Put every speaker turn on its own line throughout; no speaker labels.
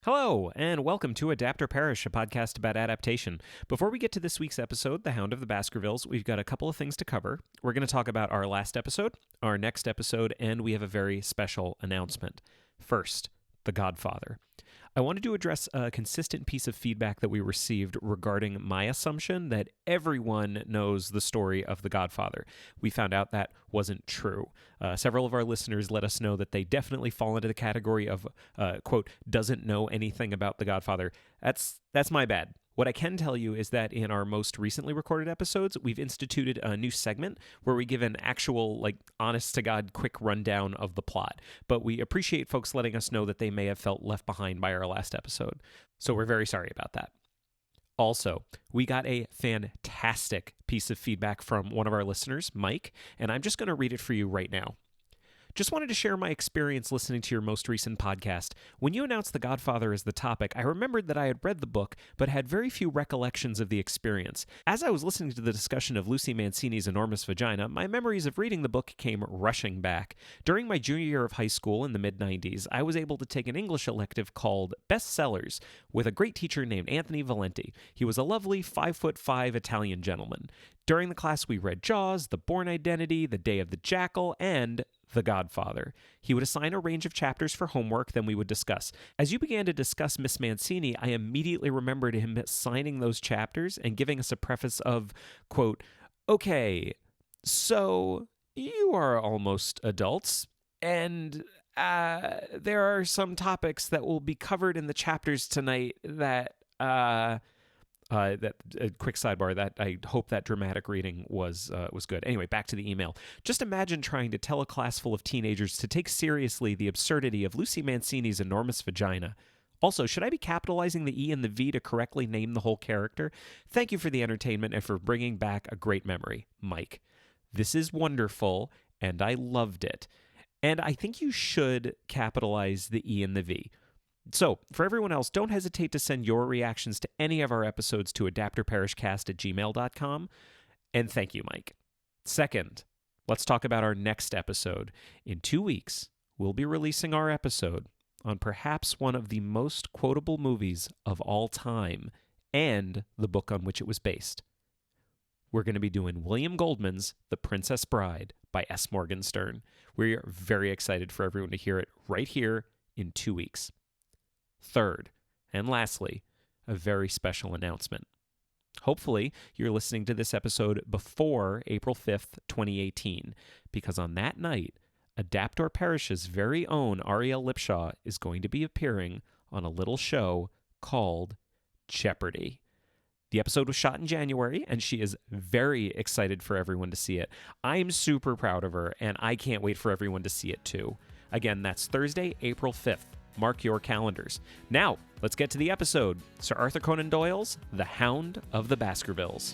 Hello, and welcome to Adapt or Perish, a podcast about adaptation. Before we get to this week's episode, The Hound of the Baskervilles, we've got a couple of things to cover. We're going to talk about our last episode, our next episode, and we have a very special announcement. First, The Godfather. I wanted to address a consistent piece of feedback that we received regarding my assumption that everyone knows the story of The Godfather. We found out that wasn't true. Several of our listeners let us know that they definitely fall into the category of, quote, doesn't know anything about The Godfather. That's my bad. What I can tell you is that in our most recently recorded episodes, we've instituted a new segment where we give an actual, honest-to-God quick rundown of the plot. But we appreciate folks letting us know that they may have felt left behind by our last episode. So we're very sorry about that. Also, we got a fantastic piece of feedback from one of our listeners, Mike, and I'm just going to read it for you right now. Just wanted to share my experience listening to your most recent podcast. When you announced The Godfather as the topic, I remembered that I had read the book, but had very few recollections of the experience. As I was listening to the discussion of Lucy Mancini's enormous vagina, my memories of reading the book came rushing back. During my junior year of high school in the mid-90s, I was able to take an English elective called Bestsellers with a great teacher named Anthony Valenti. He was a lovely 5'5" Italian gentleman. During the class, we read Jaws, The Bourne Identity, The Day of the Jackal, and The Godfather. He would assign a range of chapters for homework, then we would discuss. As you began to discuss Miss Mancini, I immediately remembered him signing those chapters and giving us a preface of, quote, okay, so you are almost adults, and there are some topics that will be covered in the chapters tonight that quick sidebar, that I hope that dramatic reading was good. Anyway, back to the email. Just imagine trying to tell a class full of teenagers to take seriously the absurdity of Lucy Mancini's enormous vagina. Also, should I be capitalizing the E and the V to correctly name the whole character? Thank you for the entertainment and for bringing back a great memory, Mike. This is wonderful, and I loved it. And I think you should capitalize the E and the V. So, for everyone else, don't hesitate to send your reactions to any of our episodes to adaptorperishcast@gmail.com. And thank you, Mike. Second, let's talk about our next episode. In 2 weeks, we'll be releasing our episode on perhaps one of the most quotable movies of all time and the book on which it was based. We're going to be doing William Goldman's The Princess Bride by S. Morgenstern. We're very excited for everyone to hear it right here in 2 weeks. Third, and lastly, a very special announcement. Hopefully, you're listening to this episode before April 5th, 2018, because on that night, Adapt or Perish's very own Ariel Lipshaw is going to be appearing on a little show called Jeopardy! The episode was shot in January, and she is very excited for everyone to see it. I'm super proud of her, and I can't wait for everyone to see it too. Again, that's Thursday, April 5th. Mark your calendars. Now, let's get to the episode. Sir Arthur Conan Doyle's The Hound of the Baskervilles.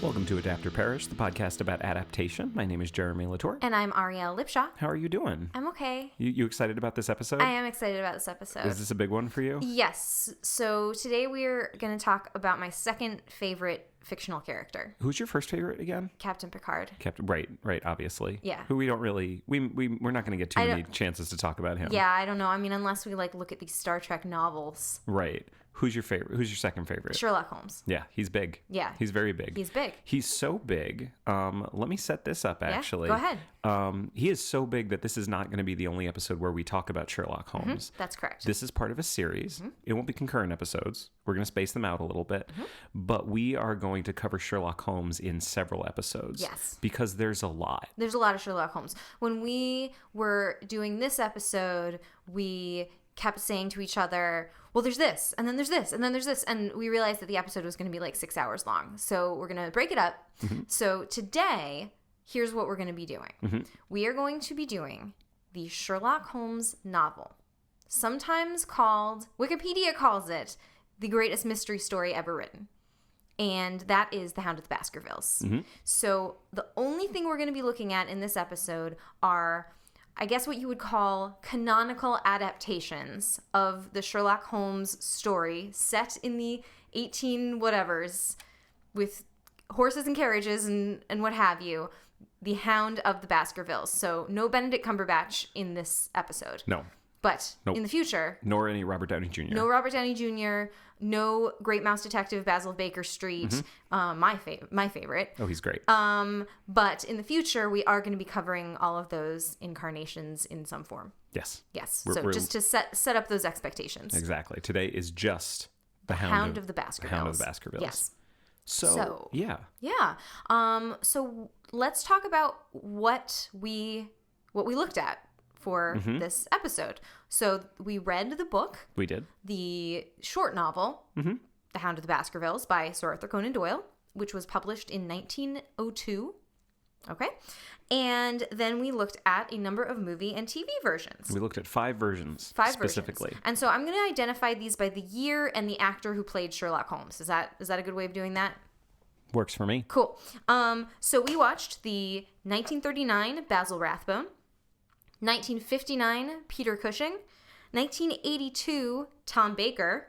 Welcome to Adapt or Perish, the podcast about adaptation. My name is Jeremy Latour.
And I'm Ariel Lipshaw.
How are you doing?
I'm okay.
You excited about this episode?
I am excited about this episode.
Is this a big one for you?
Yes. So today we're going to talk about my second favorite fictional character.
Who's your first favorite again?
Captain Picard.
Right, obviously.
Yeah.
Who we don't really, we're not going to get too many chances to talk about him.
Yeah, I don't know. I mean, unless we look at these Star Trek novels.
Right. Who's your favorite? Who's your second favorite?
Sherlock Holmes.
Yeah, he's big.
Yeah.
He's very big.
He's big.
He's so big. Let me set this up, actually.
Yeah, go
ahead. He is so big that this is not going to be the only episode where we talk about Sherlock Holmes.
Mm-hmm. That's correct.
This is part of a series. Mm-hmm. It won't be concurrent episodes. We're going to space them out a little bit. Mm-hmm. But we are going to cover Sherlock Holmes in several episodes.
Yes.
Because there's a lot.
There's a lot of Sherlock Holmes. When we were doing this episode, we kept saying to each other, well, there's this, and then there's this, and then there's this. And we realized that the episode was going to be 6 hours long. So we're going to break it up. Mm-hmm. So today, here's what we're going to be doing. Mm-hmm. We are going to be doing the Sherlock Holmes novel, sometimes called, Wikipedia calls it, the greatest mystery story ever written. And that is The Hound of the Baskervilles. Mm-hmm. So the only thing we're going to be looking at in this episode are I guess what you would call canonical adaptations of the Sherlock Holmes story set in the 18 whatevers with horses and carriages and what have you, the Hound of the Baskervilles. So no Benedict Cumberbatch in this episode.
No.
But
Nope.
in the future...
Nor any Robert Downey Jr.
No Robert Downey Jr., no Great Mouse Detective Basil Baker Street, my favorite.
Oh, he's great.
But in the future, we are going to be covering all of those incarnations in some form.
Yes.
Yes.
We're
just to set up those expectations.
Exactly. Today is just the
Hound of the Baskervilles.
The Hound of the Baskervilles.
Yes.
So yeah.
Yeah. So let's talk about what we looked at for this episode. So we read the book.
We did.
The short novel, The Hound of the Baskervilles by Sir Arthur Conan Doyle, which was published in 1902. Okay. And then we looked at a number of movie and TV versions.
We looked at 5 versions specifically.
And so I'm going to identify these by the year and the actor who played Sherlock Holmes. Is that a good way of doing that?
Works for me.
Cool. So we watched the 1939 Basil Rathbone, 1959 Peter Cushing, 1982 Tom Baker,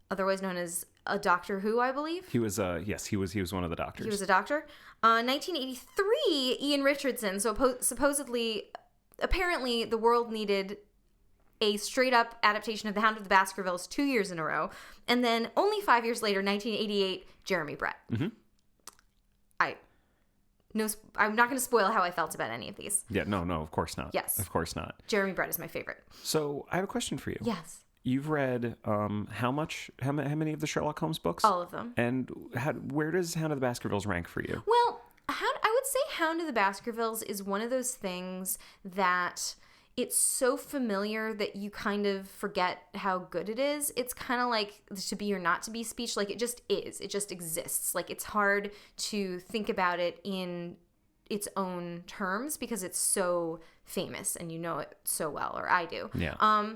otherwise known as a Doctor Who, I believe.
He was he was one of the doctors.
He was a doctor. 1983 Ian Richardson. So supposedly, apparently, the world needed a straight up adaptation of The Hound of the Baskervilles 2 years in a row, and then only 5 years later, 1988, Jeremy Brett. I'm not going to spoil how I felt about any of these.
Yeah, no, of course not.
Yes.
Of course not.
Jeremy Brett is my favorite.
So I have a question for you.
Yes.
You've read how many of the Sherlock Holmes books?
All of them.
And where does Hound of the Baskervilles rank for you?
Well, I would say Hound of the Baskervilles is one of those things that it's so familiar that you kind of forget how good it is. It's kind of like to be or not to be speech. Like, it just is. It just exists. Like, it's hard to think about it in its own terms because it's so famous and you know it so well, or I do.
Yeah.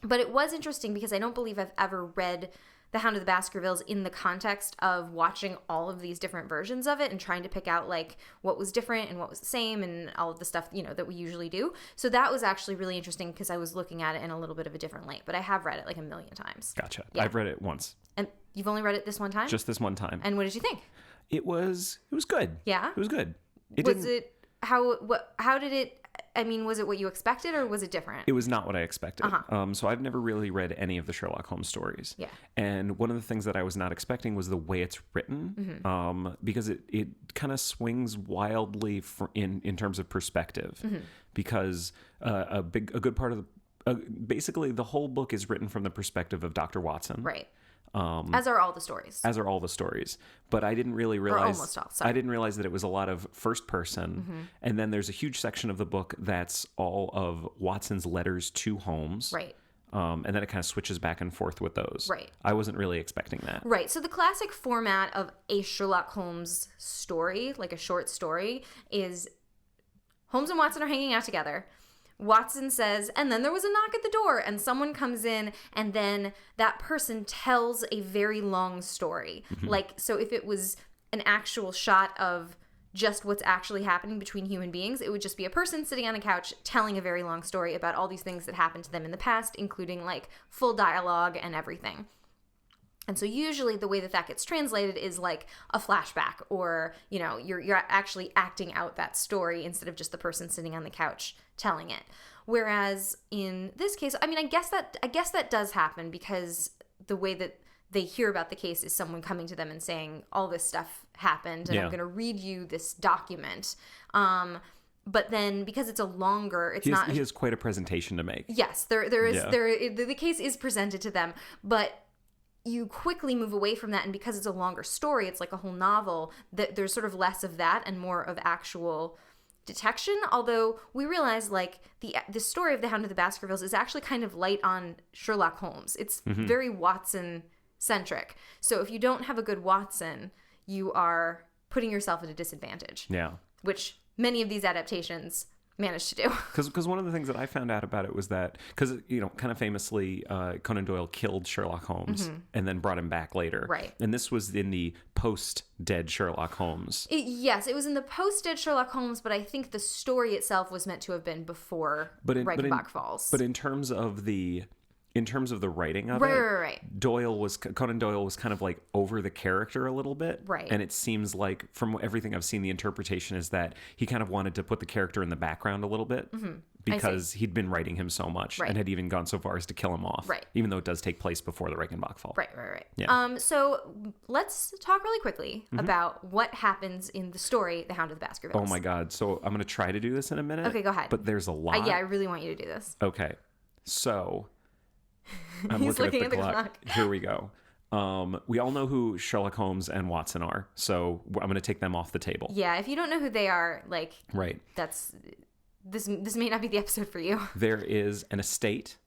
But it was interesting because I don't believe I've ever read The Hound of the Baskervilles in the context of watching all of these different versions of it and trying to pick out like what was different and what was the same and all of the stuff, that we usually do. So that was actually really interesting because I was looking at it in a little bit of a different light, but I have read it like a million times.
Gotcha.
Yeah.
I've read it once.
And you've only read it this one time?
Just this one time.
And what did you think?
It was good.
Yeah?
It was good.
How did it, was it what you expected or was it different?
It was not what I expected. So I've never really read any of the Sherlock Holmes stories.
Yeah.
And one of the things that I was not expecting was the way it's written, because it kind of swings wildly in terms of perspective, because a good part of basically the whole book is written from the perspective of Dr. Watson.
Right. As are all the stories. But I didn't really realize... Or almost all, sorry.
I didn't realize that it was a lot of first person. And then there's a huge section of the book that's all of Watson's letters to Holmes.
Right.
And then it kind of switches back and forth with those.
Right.
I wasn't really expecting that.
Right. So the classic format of a Sherlock Holmes story, like a short story, is Holmes and Watson are hanging out together. Watson says, and then there was a knock at the door, and someone comes in, and then that person tells a very long story. Like, so if it was an actual shot of just what's actually happening between human beings, it would just be a person sitting on a couch telling a very long story about all these things that happened to them in the past, including like full dialogue and everything. And so usually the way that gets translated is like a flashback, or, you're actually acting out that story instead of just the person sitting on the couch telling it. Whereas in this case, I guess that does happen because the way that they hear about the case is someone coming to them and saying, all this stuff happened and I'm going to read you this document. But then because it's he
has quite a presentation to make.
Yes, the case is presented to them, but you quickly move away from that, and because it's a longer story, it's like a whole novel, that there's sort of less of that and more of actual detection. Although we realize like the story of The Hound of the Baskervilles is actually kind of light on Sherlock Holmes. It's very Watson centric. So if you don't have a good Watson, you are putting yourself at a disadvantage.
Yeah.
Which many of these adaptations managed to do.
Because one of the things that I found out about it was that, because, kind of famously, Conan Doyle killed Sherlock Holmes and then brought him back later.
Right.
And this was in the post-dead Sherlock Holmes.
Yes, it was in the post-dead Sherlock Holmes, but I think the story itself was meant to have been before Reichenbach Falls.
But in terms of the writing of
right.
Conan Doyle was kind of like over the character a little bit.
Right.
And it seems like from everything I've seen, the interpretation is that he kind of wanted to put the character in the background a little bit because he'd been writing him so much and had even gone so far as to kill him off.
Right.
Even though it does take place before the Reichenbach Fall.
Right.
Yeah.
So let's talk really quickly about what happens in the story, The Hound of the Baskervilles.
Oh my God. So I'm going to try to do this in a minute.
Okay, go ahead.
But there's a lot.
I really want you to do this.
Okay. So... I'm
He's looking at the clock.
Here we go. We all know who Sherlock Holmes and Watson are, so I'm going to take them off the table.
Yeah, if you don't know who they are,
right,
this may not be the episode for you.
There is an estate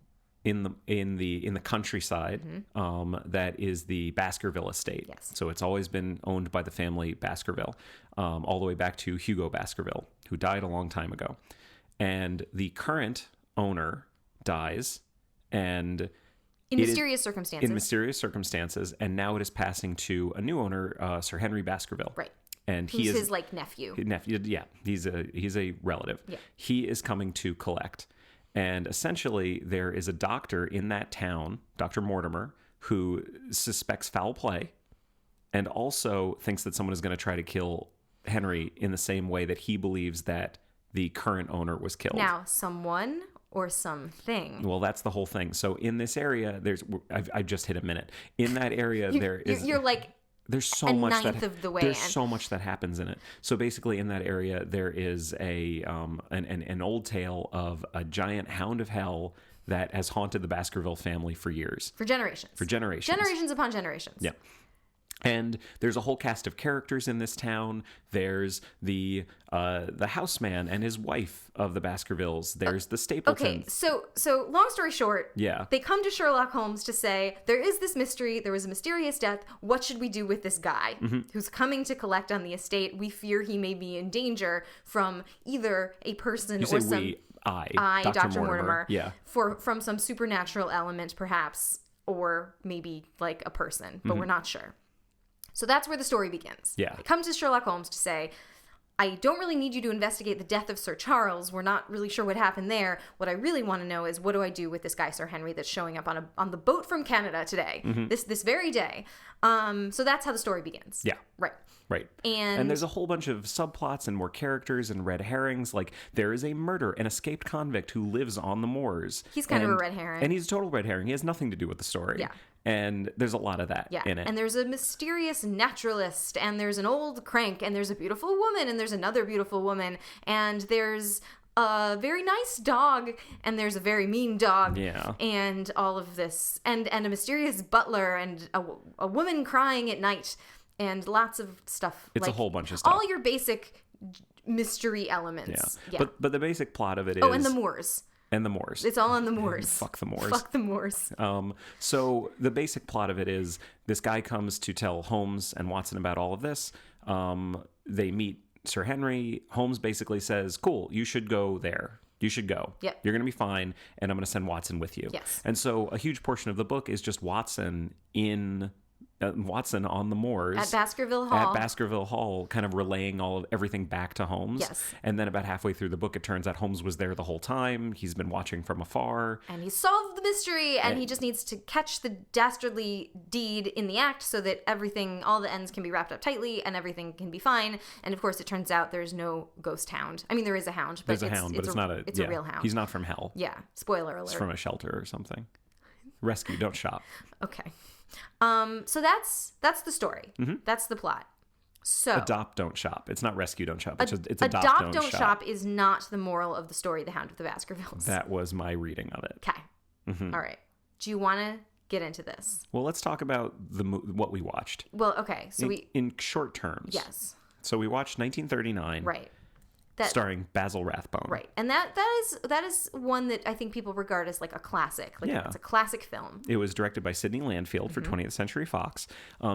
in the countryside that is the Baskerville estate.
Yes.
So it's always been owned by the family Baskerville, all the way back to Hugo Baskerville, who died a long time ago, and the current owner dies. And
in mysterious circumstances,
and now it is passing to a new owner, Sir Henry Baskerville.
Right.
And
he's his nephew.
Yeah, he's a relative.
Yeah.
He is coming to collect, and essentially there is a doctor in that town, Dr. Mortimer, who suspects foul play, and also thinks that someone is going to try to kill Henry in the same way that he believes that the current owner was killed.
Now, someone or something.
Well, that's the whole thing. So in this area, I've just hit a minute. In that area,
you're like
there's so much
ninth of the way
there's
in.
so much that happens in it. So basically, in that area, there is an old tale of a giant hound of hell that has haunted the Baskerville family for years,
for generations, generations upon generations.
Yeah. And there's a whole cast of characters in this town. There's the houseman and his wife of the Baskervilles. There's the Stapletons.
Okay, so long story short, they come to Sherlock Holmes to say, there is this mystery, there was a mysterious death, what should we do with this guy who's coming to collect on the estate? We fear he may be in danger from either a person or some... Dr. Mortimer.
Yeah.
From some supernatural element, perhaps, or maybe like a person, but we're not sure. So that's where the story begins.
Yeah.
They come to Sherlock Holmes to say, I don't really need you to investigate the death of Sir Charles. We're not really sure what happened there. What I really want to know is, what do I do with this guy, Sir Henry, that's showing up on the boat from Canada today, this very day? So that's how the story begins.
Yeah.
Right.
And there's a whole bunch of subplots and more characters and red herrings. Like, there is a an escaped convict who lives on the moors.
He's kind of a red herring.
And he's a total red herring. He has nothing to do with the story.
Yeah.
And there's a lot of that in it.
And there's a mysterious naturalist, and there's an old crank, and there's a beautiful woman, and there's another beautiful woman, and there's a very nice dog, and there's a very mean dog.
Yeah.
And all of this. And a mysterious butler, and a woman crying at night, and lots of stuff.
It's a whole bunch of stuff.
All your basic mystery elements.
Yeah. But the basic plot of it is...
Oh, and the moors.
And the moors.
It's all on the moors.
Fuck the moors.
Fuck the moors.
So the basic plot of it is this guy comes to tell Holmes and Watson about all of this. They meet Sir Henry. Holmes basically says, cool, you should go there. You should go.
Yep.
You're going to be fine, and I'm going to send Watson with you.
Yes.
And so a huge portion of the book is just Watson on the moors
at Baskerville Hall,
kind of relaying everything back to Holmes.
Yes.
And then about halfway through the book, it turns out Holmes was there the whole time. He's been watching from afar,
and he solved the mystery, and he just needs to catch the dastardly deed in the act so that all the ends can be wrapped up tightly and everything can be fine. And of course, it turns out there's no ghost hound. I mean, there is a hound, but it's not a real hound.
He's not from hell.
Yeah. Spoiler alert.
He's from a shelter or something. Rescue, don't shop.
Okay. So that's the story. That's the plot. So
adopt, don't shop. It's not rescue, don't shop. It's
adopt, don't shop is not the moral of the story, The Hound of the Baskervilles.
That was my reading of it.
Okay. All right. Do you want to get into this?
Well, let's talk about what we watched.
Well, okay. So
in short terms.
Yes.
So we watched 1939.
Right.
starring Basil Rathbone.
Right. And that is one that I think people regard as like a classic. Like it's a classic film.
It was directed by Sidney Landfield for 20th Century Fox.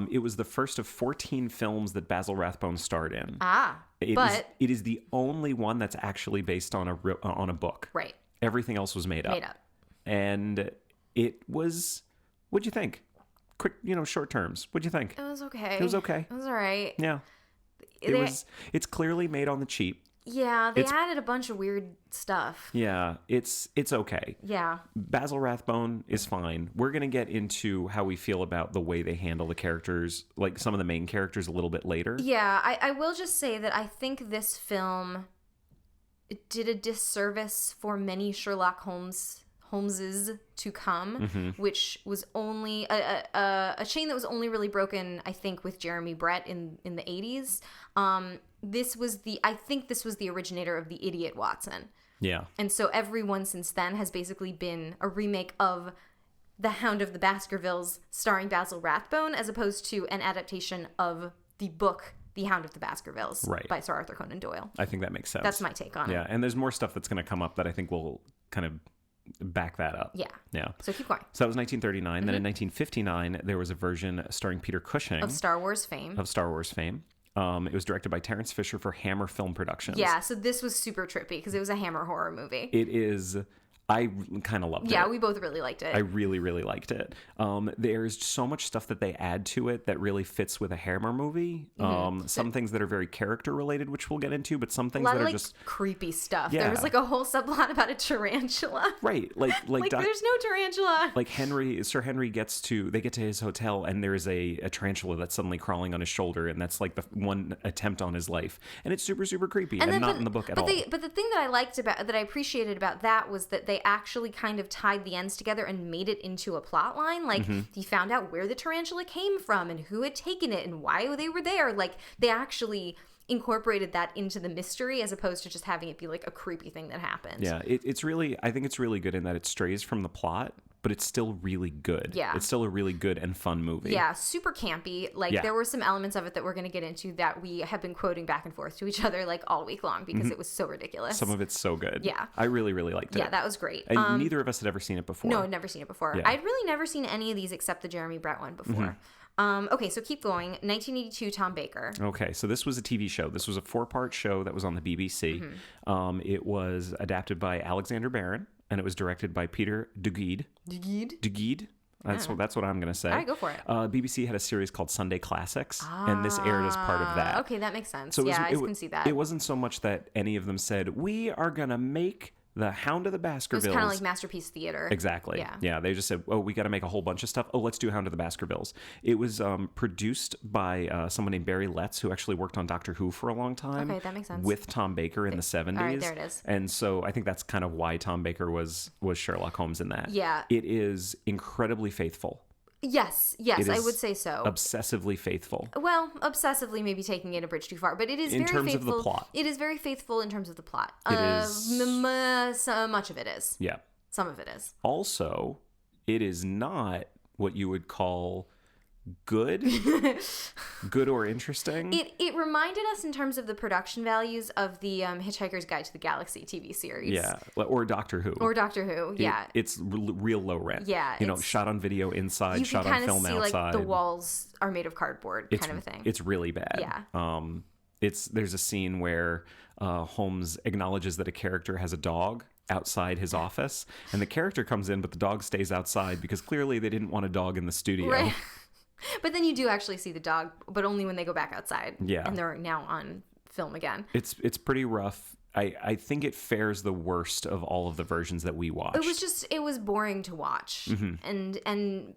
It was the first of 14 films that Basil Rathbone starred in. It is the only one that's actually based on a book.
Right.
Everything else was made up. And it was, what'd you think? Quick, short terms. What'd you think?
It was okay.
It was okay.
It was all right.
Yeah. It's clearly made on the cheap.
Yeah, they added a bunch of weird stuff.
Yeah, it's okay.
Yeah.
Basil Rathbone is fine. We're going to get into how we feel about the way they handle the characters, like some of the main characters a little bit later.
Yeah, I will just say that I think this film did a disservice for many Sherlock Holmeses to come, which was only a chain that was only really broken, I think, with Jeremy Brett in the 80s. I think this was the originator of the Idiot Watson.
Yeah.
And so everyone since then has basically been a remake of The Hound of the Baskervilles starring Basil Rathbone, as opposed to an adaptation of the book The Hound of the Baskervilles by Sir Arthur Conan Doyle.
I think that makes sense.
That's my take on it.
Yeah, and there's more stuff that's going to come up that I think will kind of back that up.
Yeah.
Yeah.
So keep going.
So that was 1939. Then in 1959, there was a version starring Peter Cushing.
Of Star Wars fame.
It was directed by Terrence Fisher for Hammer Film Productions.
Yeah, so this was super trippy because it was a Hammer horror movie.
It is. I kind of loved it.
Yeah, we both really liked it.
I really, really liked it. There's so much stuff that they add to it that really fits with a Hammer movie. Some things that are very character related, which we'll get into, but some things that are just
creepy stuff.
Yeah.
There was like a whole subplot about a tarantula.
Right, like
there's no tarantula.
Like Sir Henry they get to his hotel and there's a tarantula that's suddenly crawling on his shoulder, and that's like the one attempt on his life, and it's super, super creepy and not in the book at all.
But the thing that I appreciated about that was that they actually kind of tied the ends together and made it into a plot line. Like he found out where the tarantula came from and who had taken it and why they were there. Like they actually incorporated that into the mystery as opposed to just having it be like a creepy thing that happened.
Yeah, I think it's really good in that it strays from the plot, but it's still really good.
Yeah.
It's still a really good and fun movie.
Yeah, super campy. There were some elements of it that we're going to get into that we have been quoting back and forth to each other like all week long because it was so ridiculous.
Some of it's so good.
Yeah.
I really, really liked it.
Yeah, that was great.
And neither of us had ever seen it before.
No, I'd never seen it before.
Yeah.
I'd really never seen any of these except the Jeremy Brett one before. Okay, so keep going. 1982, Tom Baker.
Okay, so this was a TV show. This was a 4-part show that was on the BBC. It was adapted by Alexander Barron, and it was directed by Peter Duguid. Duguid? That's what I'm going to say.
All right, go for it.
BBC had a series called Sunday Classics, and this aired as part of that.
Okay, that makes sense.
So
I can see that.
It wasn't so much that any of them said, we are going to make The Hound of the Baskervilles.
It was kind of like Masterpiece Theater.
Exactly. Yeah. They just said, we got to make a whole bunch of stuff. Oh, let's do Hound of the Baskervilles. It was produced by someone named Barry Letts, who actually worked on Doctor Who for a long time.
Okay, that makes sense.
With Tom Baker in the 70s.
All right, there it is.
And so I think that's kind of why Tom Baker was Sherlock Holmes in that.
Yeah.
It is incredibly faithful.
Yes, I would say so.
Obsessively faithful.
Well, obsessively maybe taking it a bridge too far, but it is
in
very
terms
faithful.
of the plot.
It is very faithful in terms of the plot.
It is.
So much of it is.
Yeah.
Some of it is.
Also, it is not what you would call good or interesting.
It reminded us in terms of the production values of the Hitchhiker's Guide to the Galaxy TV series.
Yeah, or Doctor Who.
Yeah.
It's real low rent.
Yeah.
Shot on video inside, shot on film outside. You can kind of see like the
walls are made of cardboard kind of a thing.
It's really bad.
Yeah.
There's a scene where Holmes acknowledges that a character has a dog outside his office, and the character comes in, but the dog stays outside because clearly they didn't want a dog in the studio.
Right. But then you do actually see the dog, but only when they go back outside.
Yeah.
And they're now on film again.
It's pretty rough. I think it fares the worst of all of the versions that we watched.
It was boring to watch. And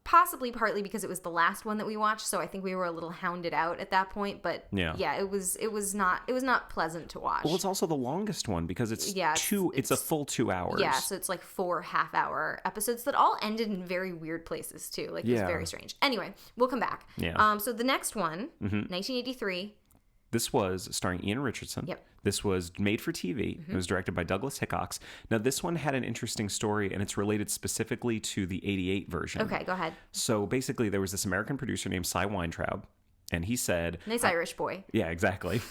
possibly partly because it was the last one that we watched, so I think we were a little hounded out at that point, but it was not pleasant to watch.
Well, it's also the longest one because it's a full 2 hours.
Yeah, so it's like 4 half-hour episodes that all ended in very weird places too. Like it was very strange. Anyway, we'll come back.
Yeah.
So the next one, 1983.
This was starring Ian Richardson.
Yep.
This was made for TV. It was directed by Douglas Hickox. Now, this one had an interesting story, and it's related specifically to the 88 version.
Okay, go ahead.
So basically, there was this American producer named Cy Weintraub, and he said,
Nice Irish boy.
Yeah, exactly.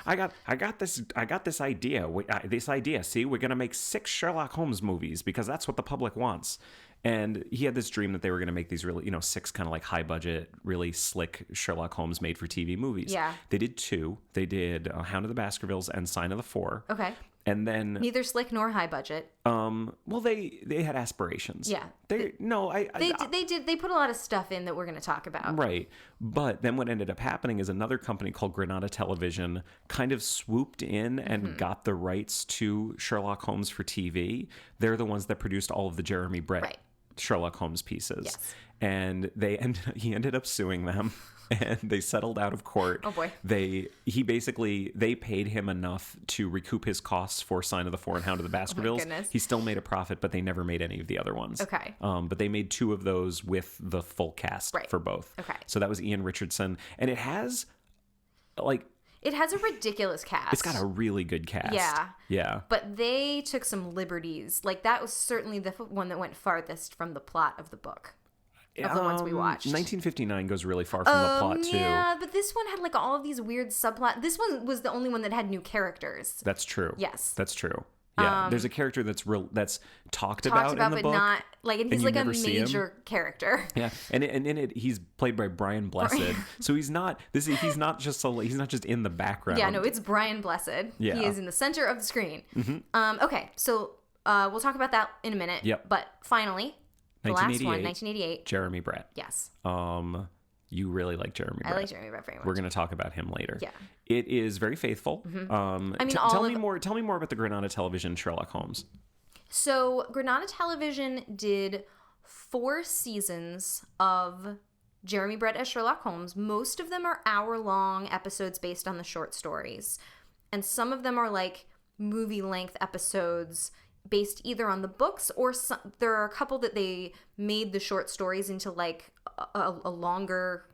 I got this idea. See, we're gonna make 6 Sherlock Holmes movies because that's what the public wants. And he had this dream that they were gonna make these really, 6 kind of like high budget, really slick Sherlock Holmes made for TV movies.
Yeah.
They did 2. They did Hound of the Baskervilles and Sign of the Four.
Okay.
And then
Neither slick nor high budget.
well, they had aspirations.
Yeah.
They
put a lot of stuff in that we're going to talk about.
Right. But then what ended up happening is another company called Granada Television kind of swooped in and got the rights to Sherlock Holmes for TV. They're the ones that produced all of the Jeremy Brett Sherlock Holmes pieces.
Yes.
And he ended up suing them. And they settled out of court.
Oh boy.
They paid him enough to recoup his costs for Sign of the Four and Hound of the Baskervilles.
Oh my goodness.
He still made a profit, but they never made any of the other ones.
Okay.
But they made 2 of those with the full cast for both.
Okay.
So that was Ian Richardson, and it has
a ridiculous cast.
It's got a really good cast.
Yeah.
Yeah.
But they took some liberties. Like that was certainly the one that went farthest from the plot of the book. Of the ones we watched.
1959 goes really far from the plot too.
Yeah, but this one had like all of these weird subplots. This one was the only one that had new characters.
That's true.
Yes.
That's true. Yeah, there's a character that's talked about in the
but
book,
not like, and he's like a major character.
Yeah, and in it he's played by Brian Blessed, so he's not just in the background.
Yeah, no, it's Brian Blessed.
Yeah.
He is in the center of the screen. Okay, so we'll talk about that in a minute.
Yep.
But finally, the last one, 1988.
Jeremy Brett.
Yes.
You really like Jeremy Brett.
I like Jeremy Brett very much.
We're going to talk about him later.
Yeah.
It is very faithful. Tell me more about the Granada Television Sherlock Holmes.
So Granada Television did 4 seasons of Jeremy Brett as Sherlock Holmes. Most of them are hour-long episodes based on the short stories. And some of them are like movie-length episodes based either on the books or there are a couple that they made the short stories into like a longer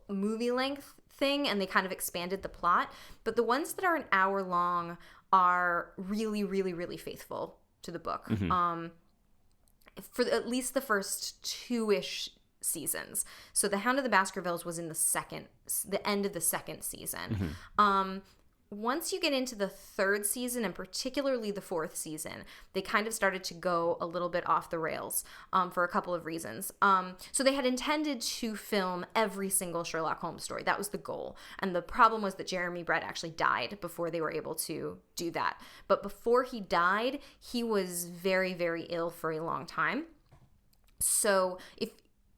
movie length thing and they kind of expanded the plot. But the ones that are an hour long are really, really, really faithful to the book. For at least the first 2-ish seasons. So The Hound of the Baskervilles was in the end of the second season. Once you get into the 3rd season, and particularly the 4th season, they kind of started to go a little bit off the rails for a couple of reasons. So they had intended to film every single Sherlock Holmes story. That was the goal. And the problem was that Jeremy Brett actually died before they were able to do that. But before he died, he was very, very ill for a long time. So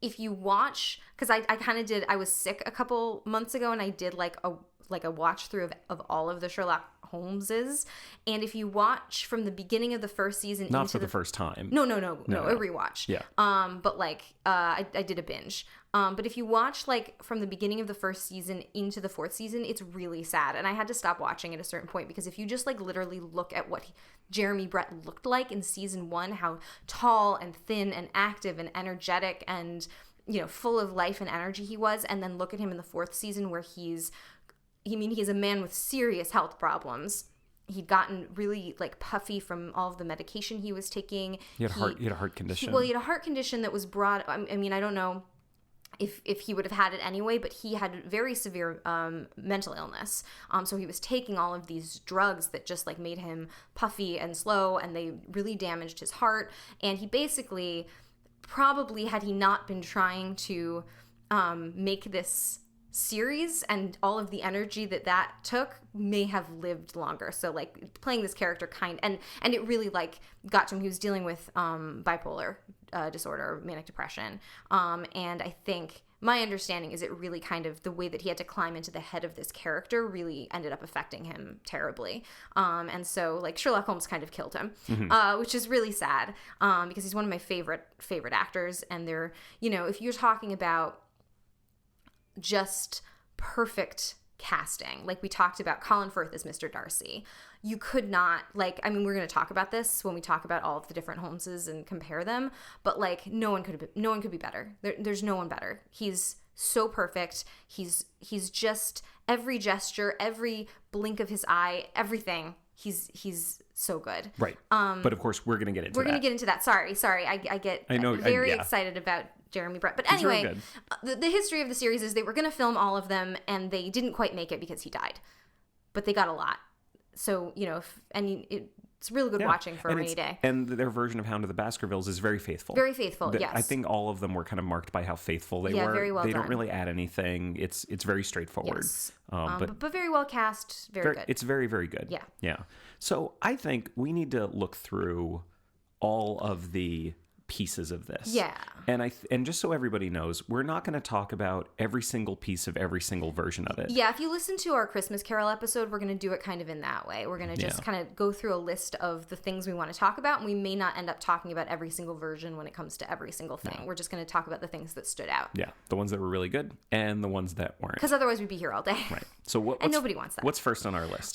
if you watch, because I was sick a couple months ago and I did like a watch through of all of the Sherlock Holmeses, and if you watch from the beginning of the first season,
not for the first time.
No, a rewatch.
Yeah.
But like I did a binge. But if you watch like from the beginning of the first season into the 4th season, it's really sad, and I had to stop watching at a certain point because if you just like literally look at what Jeremy Brett looked like in season 1, how tall and thin and active and energetic and full of life and energy he was, and then look at him in the 4th season where he's a man with serious health problems. He'd gotten really like puffy from all of the medication he was taking.
He had a heart condition.
He had a heart condition that was brought. I don't know if he would have had it anyway, but he had very severe mental illness. So he was taking all of these drugs that just like made him puffy and slow, and they really damaged his heart. And he basically, probably had he not been trying to make this series and all of the energy that took, may have lived longer. So like playing this character and it really like got to him. He was dealing with bipolar disorder, manic depression, and I think my understanding is it really kind of the way that he had to climb into the head of this character really ended up affecting him terribly, and so like Sherlock Holmes kind of killed him, which is really sad, because he's one of my favorite actors. And they're, if you're talking about just perfect casting, like we talked about Colin Firth as Mr. Darcy, you could not, like, I mean, we're going to talk about this when we talk about all of the different Holmeses and compare them, but like no one could be better. There's no one better. He's so perfect. He's just every gesture, every blink of his eye, everything. He's so good. Right.
But of course we're going to get into that.
Sorry. I get very excited about Jeremy Brett. But
He's real
anyway, the history of the series is they were going to film all of them, and they didn't quite make it because he died. But they got a lot. So, it's really good watching for a rainy day.
And their version of Hound of the Baskervilles is very faithful.
Very faithful, yes.
I think all of them were kind of marked by how faithful they were.
Yeah, very well
They
done.
don't really add anything. It's very straightforward.
Yes. But very well cast. Very good.
It's very, very good.
Yeah.
Yeah. So I think we need to look through all of the pieces of this.
Yeah.
And just so everybody knows, we're not going to talk about every single piece of every single version of it.
Yeah, if you listen to our Christmas Carol episode, we're going to do it kind of in that way. We're going to just kind of go through a list of the things we want to talk about, and we may not end up talking about every single version when it comes to every single thing. We're just going to talk about the things that stood out.
Yeah, the ones that were really good and the ones that weren't.
Because otherwise we'd be here all day.
Right. So
and nobody wants that.
What's first on our list?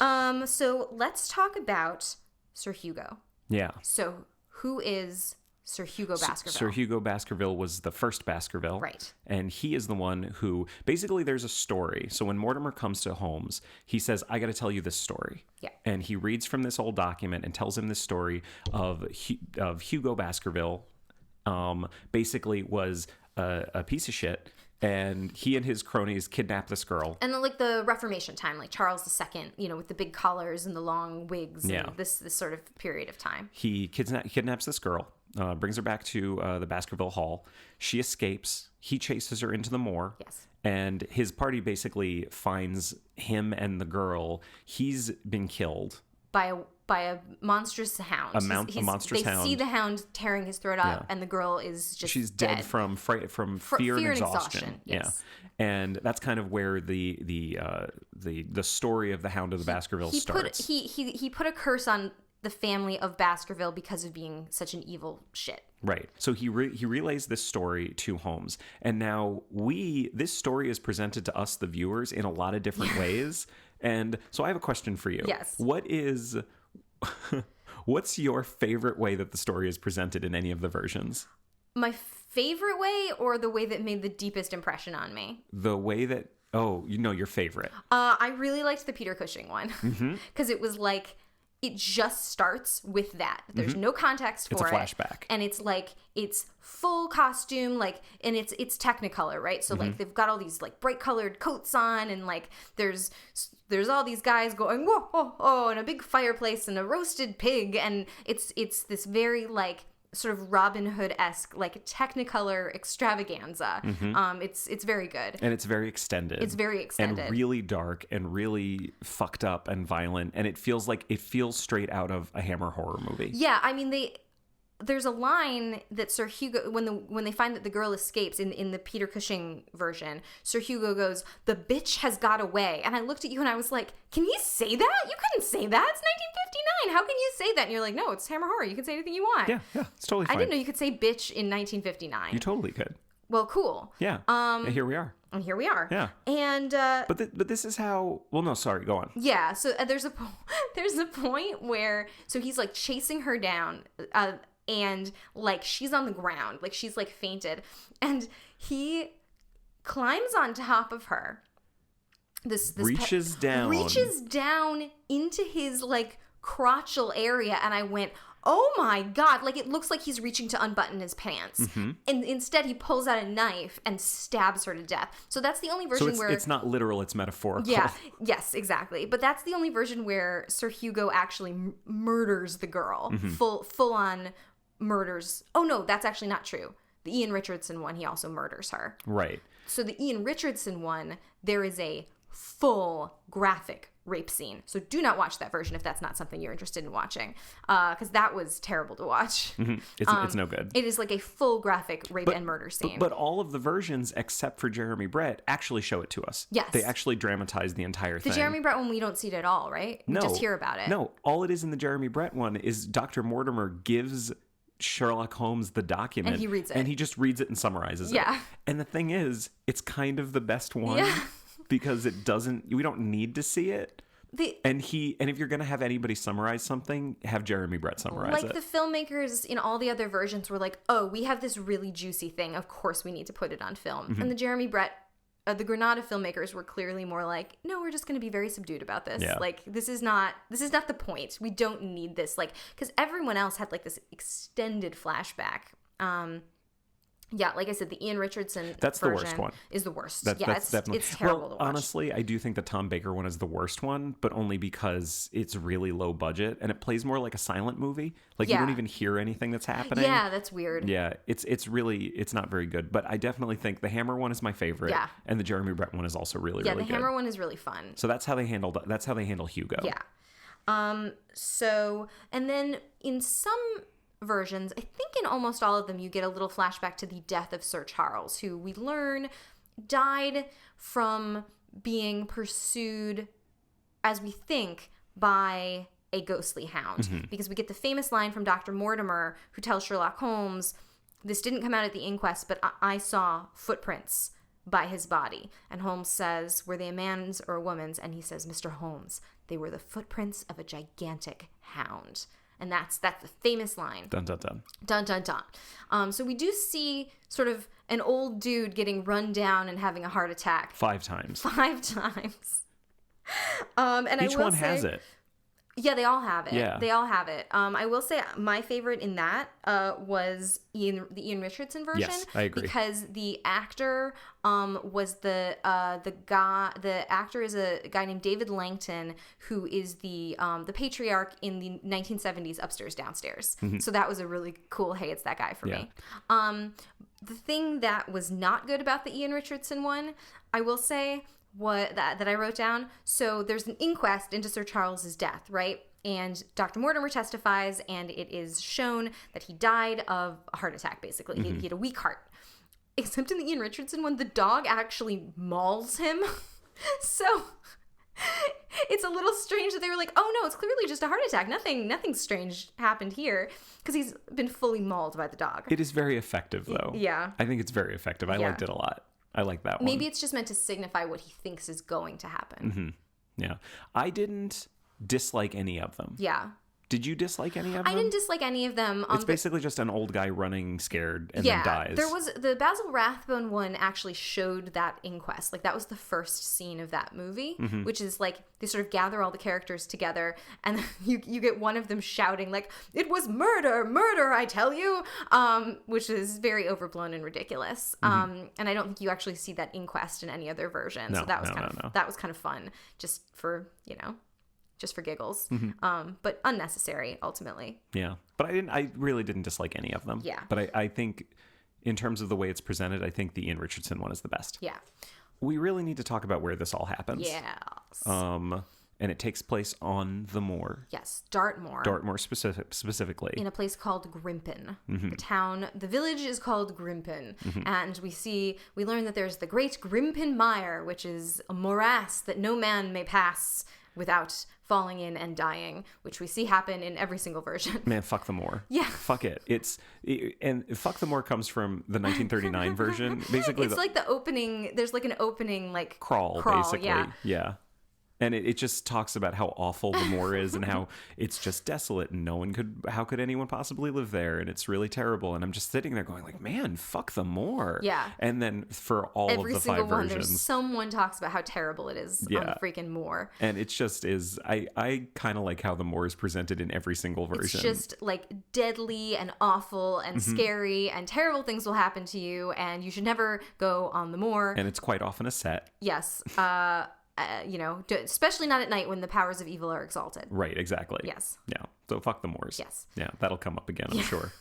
So let's talk about Sir Hugo.
Yeah.
So who is Sir Hugo Baskerville?
Sir Hugo Baskerville was the first Baskerville.
Right.
And he is the one who, basically there's a story. So when Mortimer comes to Holmes, he says, I got to tell you this story.
Yeah.
And he reads from this old document and tells him this story of Hugo Baskerville, basically was a piece of shit. And he and his cronies kidnap this girl.
And then, like, the Reformation time, like Charles II, with the big collars and the long wigs and this sort of period of time.
He kidnaps this girl, brings her back to the Baskerville Hall. She escapes. He chases her into the moor.
Yes.
And his party basically finds him and the girl. He's been killed.
By a monstrous hound.
A monstrous hound.
They see the hound tearing his throat out, and the girl is just
She's dead from fear and exhaustion.
Yes.
Yeah, and that's kind of where the story of the Hound of the Baskervilles starts.
He put a curse on the family of Baskerville because of being such an evil shit.
Right. So he relays this story to Holmes, and now this story is presented to us, the viewers, in a lot of different ways. And so I have a question for you.
Yes.
What's your favorite way that the story is presented in any of the versions?
My favorite way, or the way that made the deepest impression on me?
The way that, your favorite.
I really liked the Peter Cushing one because it was like, it just starts with that. There's no context for it.
It's a flashback.
And it's like, it's full costume, like, and it's Technicolor, right? So like they've got all these like bright colored coats on, and like there's all these guys going, whoa, oh, oh, and a big fireplace and a roasted pig. And it's this very like sort of Robin Hood-esque, like Technicolor extravaganza. It's very good.
And it's very extended.
It's very extended.
And really dark and really fucked up and violent. And it feels straight out of a Hammer horror movie.
Yeah, I mean, there's a line that Sir Hugo, when they find that the girl escapes in the Peter Cushing version, Sir Hugo goes, "The bitch has got away." And I looked at you and I was like, can you say that? You couldn't say that. It's 1959. How can you say that? And you're like, no, it's Hammer horror. You can say anything you want.
Yeah, it's totally fine.
I didn't know you could say bitch in 1959.
You totally could.
Well, cool.
Yeah. And here we are.
And here we are.
Yeah.
And
but this is how. Well, no, sorry. Go on.
Yeah. So there's a point where he's like chasing her down. And like she's on the ground, like she's like fainted, and he climbs on top of her. This
reaches down
into his like crotchal area, and I went, oh my god, like it looks like he's reaching to unbutton his pants, and instead he pulls out a knife and stabs her to death. So that's the only version where
it's not literal, it's metaphorical.
Yeah, yes, exactly. But that's the only version where Sir Hugo actually murders the girl, full on murders. Oh no, that's actually not true. The Ian Richardson one, he also murders her.
Right.
So the Ian Richardson one, there is a full graphic rape scene. So do not watch that version if that's not something you're interested in watching, because that was terrible to watch.
It's no good.
It is like a full graphic rape and murder scene.
But all of the versions, except for Jeremy Brett, actually show it to us.
Yes.
They actually dramatize the entire thing.
The Jeremy Brett one, we don't see it at all, right? We just hear about it.
No, all it is in the Jeremy Brett one is Dr. Mortimer gives Sherlock Holmes the document,
and he reads it,
and he just reads it and summarizes it. And the thing is, it's kind of the best one because we don't need to see it. And if you're gonna have anybody summarize something, have Jeremy Brett summarize it.
Like the filmmakers in all the other versions were like, oh, we have this really juicy thing, of course we need to put it on film. And the Jeremy Brett the Granada filmmakers were clearly more like, no, we're just going to be very subdued about this.
Yeah.
Like, this is not the point. We don't need this. Like, because everyone else had like this extended flashback. Yeah, like I said, the Ian Richardson
That's the
version
worst one.
is the worst.
That's definitely
it's terrible to watch.
Honestly, I do think the Tom Baker one is the worst one, but only because it's really low budget and it plays more like a silent movie. Like you don't even hear anything that's happening.
Yeah, that's weird.
Yeah, it's not very good. But I definitely think the Hammer one is my favorite.
Yeah.
And the Jeremy Brett one is also really
Yeah,
really
the
good.
Hammer one is really fun.
So that's how they handle Hugo.
Yeah. So and then in some versions, I think in almost all of them, you get a little flashback to the death of Sir Charles, who we learn died from being pursued, as we think, by a ghostly hound. Because we get the famous line from Dr. Mortimer, who tells Sherlock Holmes, this didn't come out at the inquest, but I saw footprints by his body. And Holmes says, were they a man's or a woman's? And he says, Mr. Holmes, they were the footprints of a gigantic hound. And that's the famous line.
Dun, dun, dun.
Dun, dun, dun. So we do see sort of an old dude getting run down and having a heart attack.
5 times.
5 times. And
Each one has it.
Yeah, they all have it.
Yeah.
They all have it. I will say my favorite in that was the Ian Richardson version.
Yes, I agree.
Because the actor was the guy. The actor is a guy named David Langton, who is the patriarch in the 1970s Upstairs Downstairs. So that was a really cool. Hey, it's that guy for me. The thing that was not good about the Ian Richardson one, I will say, that I wrote down. So there's an inquest into Sir Charles's death, right? And Dr. Mortimer testifies, and it is shown that he died of a heart attack, basically. He had a weak heart. Except in the Ian Richardson one, the dog actually mauls him. So it's a little strange that they were like, oh no, it's clearly just a heart attack. Nothing strange happened here, because he's been fully mauled by the dog.
It is very effective, though.
Yeah.
I think it's very effective. I liked it a lot. I like that one.
Maybe it's just meant to signify what he thinks is going to happen.
Yeah. I didn't dislike any of them.
Yeah.
Did you dislike any of them?
I didn't dislike any of them.
It's basically just an old guy running scared and then dies.
There was the Basil Rathbone one actually showed that inquest. Like that was the first scene of that movie, which is like they sort of gather all the characters together, and you get one of them shouting like, "It was murder, murder, I tell you," which is very overblown and ridiculous. And I don't think you actually see that inquest in any other version. So that was that was kind of fun, just for just for giggles, but unnecessary ultimately.
Yeah, but I really didn't dislike any of them.
Yeah.
But I think in terms of the way it's presented, I think the Ian Richardson one is the best.
Yeah.
We really need to talk about where this all happens.
Yes.
And it takes place on the moor.
Yes, Dartmoor.
Dartmoor specifically.
In a place called Grimpen. The village is called Grimpen. And we learn that there's the Great Grimpen Mire, which is a morass that no man may pass without falling in and dying, which we see happen in every single version.
Man, fuck the moor.
Yeah.
Fuck it. And fuck the moor comes from the 1939 version. Basically,
it's like the opening, there's like an opening like
crawl basically. Yeah. And it just talks about how awful the moor is and how it's just desolate and how could anyone possibly live there? And it's really terrible. And I'm just sitting there going like, man, fuck the moor.
Yeah.
And then for all
every
of the
single
5
one,
versions,
there's someone talks about how terrible it is on the freaking moor.
And it just is, I kind of like how the moor is presented in every single version.
It's just like deadly and awful and scary, and terrible things will happen to you, and you should never go on the moor.
And it's quite often a set.
Yes. Especially not at night when the powers of evil are exalted.
Right, exactly.
Yes.
Yeah. So fuck the moors.
Yes.
Yeah, that'll come up again, I'm sure.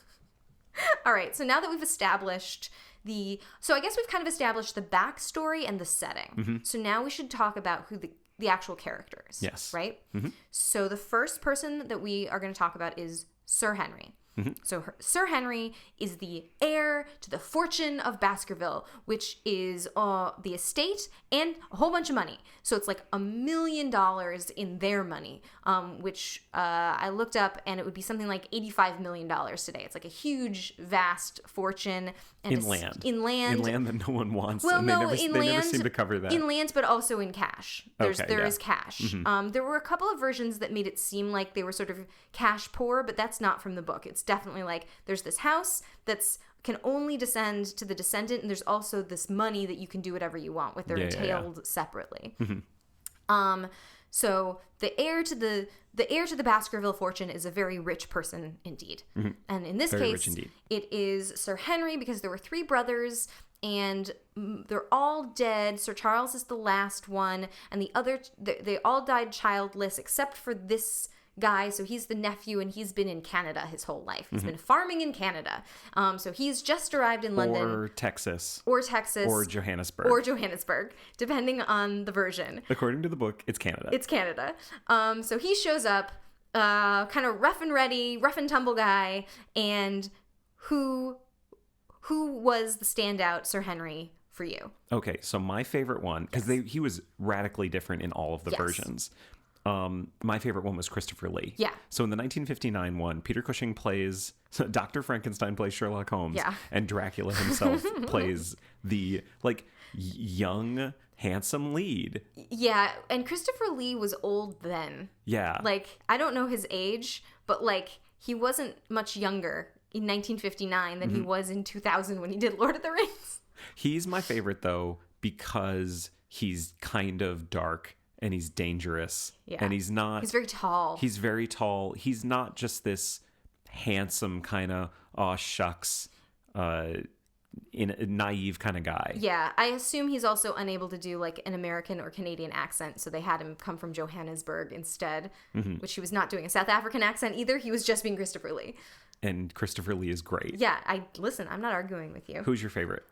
All right. So now that we've established so I guess we've kind of established the backstory and the setting. So now we should talk about who the actual characters.
Yes.
Right? So the first person that we are going to talk about is Sir Henry. So Sir Henry is the heir to the fortune of Baskerville, which is the estate and a whole bunch of money. So it's like $1 million in their money, which I looked up, and it would be something like $85 million today. It's like a huge, vast fortune. And
In land that no one wants.
Well,
and
no,
they never seem to cover that.
In land, but also in cash. There is cash. There were a couple of versions that made it seem like they were sort of cash poor, but that's not from the book. It's definitely like there's this house that's can only descend to the descendant, and there's also this money that you can do whatever you want with. They're entailed separately. So the heir to the Baskerville fortune is a very rich person indeed. And in this
Very
case,
rich indeed.
it is Sir Henry, because there were 3 brothers and they're all dead. Sir Charles is the last one, and the other they all died childless except for this guy. So he's the nephew, and he's been in Canada his whole life. He's been farming in Canada. So he's just arrived in London.
Or Texas.
Or Johannesburg, depending on the version.
According to the book, it's Canada.
It's Canada. So he shows up, kind of rough and ready, rough and tumble guy, and who was the standout Sir Henry for you?
Okay, so my favorite one, because he was radically different in all of the versions. My favorite one was Christopher Lee.
Yeah.
So in the 1959 one, Peter Cushing plays Dr. Frankenstein plays Sherlock Holmes, and Dracula himself plays the young, handsome lead.
Yeah, and Christopher Lee was old then.
Yeah.
I don't know his age, but he wasn't much younger in 1959 than he was in 2000 when he did Lord of the Rings.
He's my favorite though because he's kind of dark. And he's dangerous. Yeah. And he's very tall. He's very tall. He's not just this handsome kind of, aw shucks, naive kind of guy. Yeah. I assume he's also unable to do an American or Canadian accent. So they had him come from Johannesburg instead, which he was not doing a South African accent either. He was just being Christopher Lee. And Christopher Lee is great. Yeah. Listen, I'm not arguing with you. Who's your favorite?